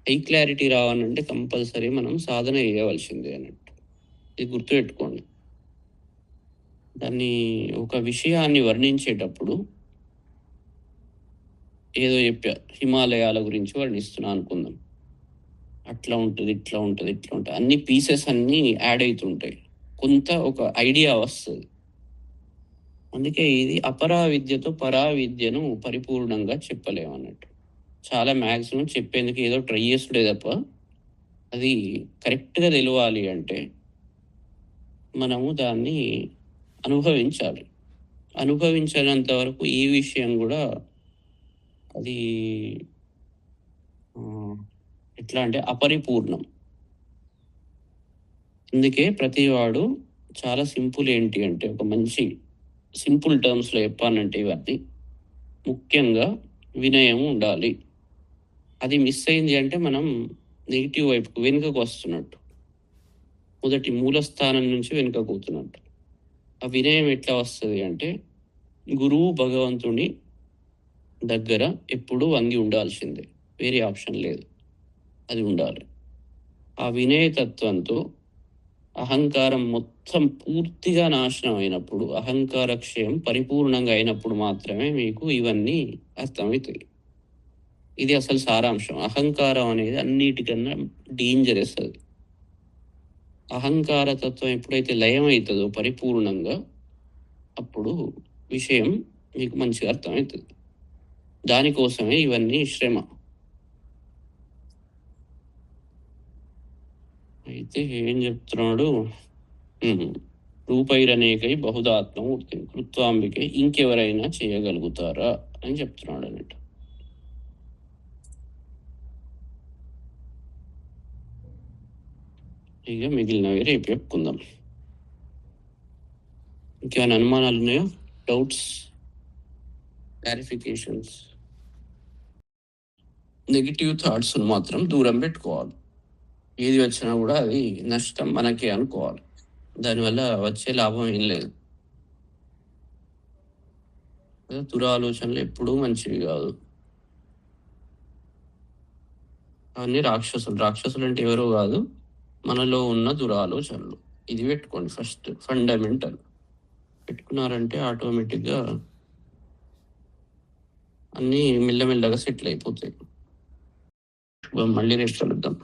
హై క్లారిటీ రావాలంటే కంపల్సరీ మనం సాధన చేయవలసిందే అన్నట్టు. ఇది గుర్తుపెట్టుకోండి. దాన్ని ఒక విషయాన్ని వర్ణించేటప్పుడు ఏదో చెప్పా, హిమాలయాల గురించి వర్ణిస్తున్నా అనుకుందాం. అట్లా ఉంటుంది, ఇట్లా ఉంటుంది, ఇట్లా ఉంటుంది. అన్ని పీసెస్ అన్నీ యాడ్ అవుతుంటాయి. కొంత ఒక ఐడియా వస్తుంది. అందుకే ఇది అపరా విద్యతో పరా విద్యను పరిపూర్ణంగా చెప్పలేమన్నట్టు. చాలా మ్యాక్సిమం చెప్పేందుకు ఏదో ట్రై చేసుడే తప్ప అది కరెక్ట్గా తెలియాలి అంటే మనము దాన్ని అనుభవించాలి. అనుభవించినంత వరకు ఏ విషయం కూడా అది ఎట్లా అంటే అపరిపూర్ణం. అందుకే ప్రతివాడు చాలా సింపుల్ ఏంటి అంటే ఒక మంచి సింపుల్ టర్మ్స్లో చెప్పానంటే ఇవన్నీ ముఖ్యంగా వినయం ఉండాలి. అది మిస్ అయింది అంటే మనం నెగిటివ్ వైపుకు వెనుకకు వస్తున్నట్టు, మొదటి మూల స్థానం నుంచి వెనుకకు పోతున్నట్టు. ఆ వినయం ఎట్లా వస్తుంది అంటే గురువు భగవంతుని దగ్గర ఎప్పుడూ వంగి ఉండాల్సిందే, వేరే ఆప్షన్ లేదు. అది ఉండాలి. ఆ వినయతత్వంతో అహంకారం మొత్తం పూర్తిగా నాశనం అయినప్పుడు, అహంకార క్షయం పరిపూర్ణంగా అయినప్పుడు మాత్రమే మీకు ఇవన్నీ అర్థమవుతాయి. ఇది అసలు సారాంశం. అహంకారం అనేది అన్నిటికన్నా డేంజరస్. అది అహంకార తత్వం ఎప్పుడైతే లయం అవుతుందో పరిపూర్ణంగా, అప్పుడు విషయం మీకు మంచిగా అర్థమవుతుంది. దానికోసమే ఇవన్నీ శ్రమ. అయితే ఏం చెప్తున్నాడు, రూపైరనేకై బహుదాత్మమూర్తి కృత్వాంబికై ఇంకెవరైనా చేయగలుగుతారా అని చెప్తున్నాడు అన్నట్టు. ఇక మిగిలినవి రేపు చెప్పుకుందాం. ఇంకేమైనా అనుమానాలు ఉన్నాయా, డౌట్స్, క్లారిఫికేషన్స్? నెగిటివ్ థాట్స్ మాత్రం దూరం పెట్టుకోవాలి. ఏది వచ్చినా కూడా అది నష్టం మనకే అనుకోవాలి. దానివల్ల వచ్చే లాభం ఏం లేదు. దురాలోచనలు ఎప్పుడూ మంచివి కాదు. అవన్నీ రాక్షసులు. రాక్షసులు అంటే ఎవరో కాదు, మనలో ఉన్న దురాలోచనలు. ఇది పెట్టుకోండి ఫస్ట్, ఫండమెంటల్. పెట్టుకున్నారంటే ఆటోమేటిక్గా అన్నీ మెల్లమెల్లగా సెటిల్ అయిపోతాయి. మళ్ళీ రేపు కలుద్దాం.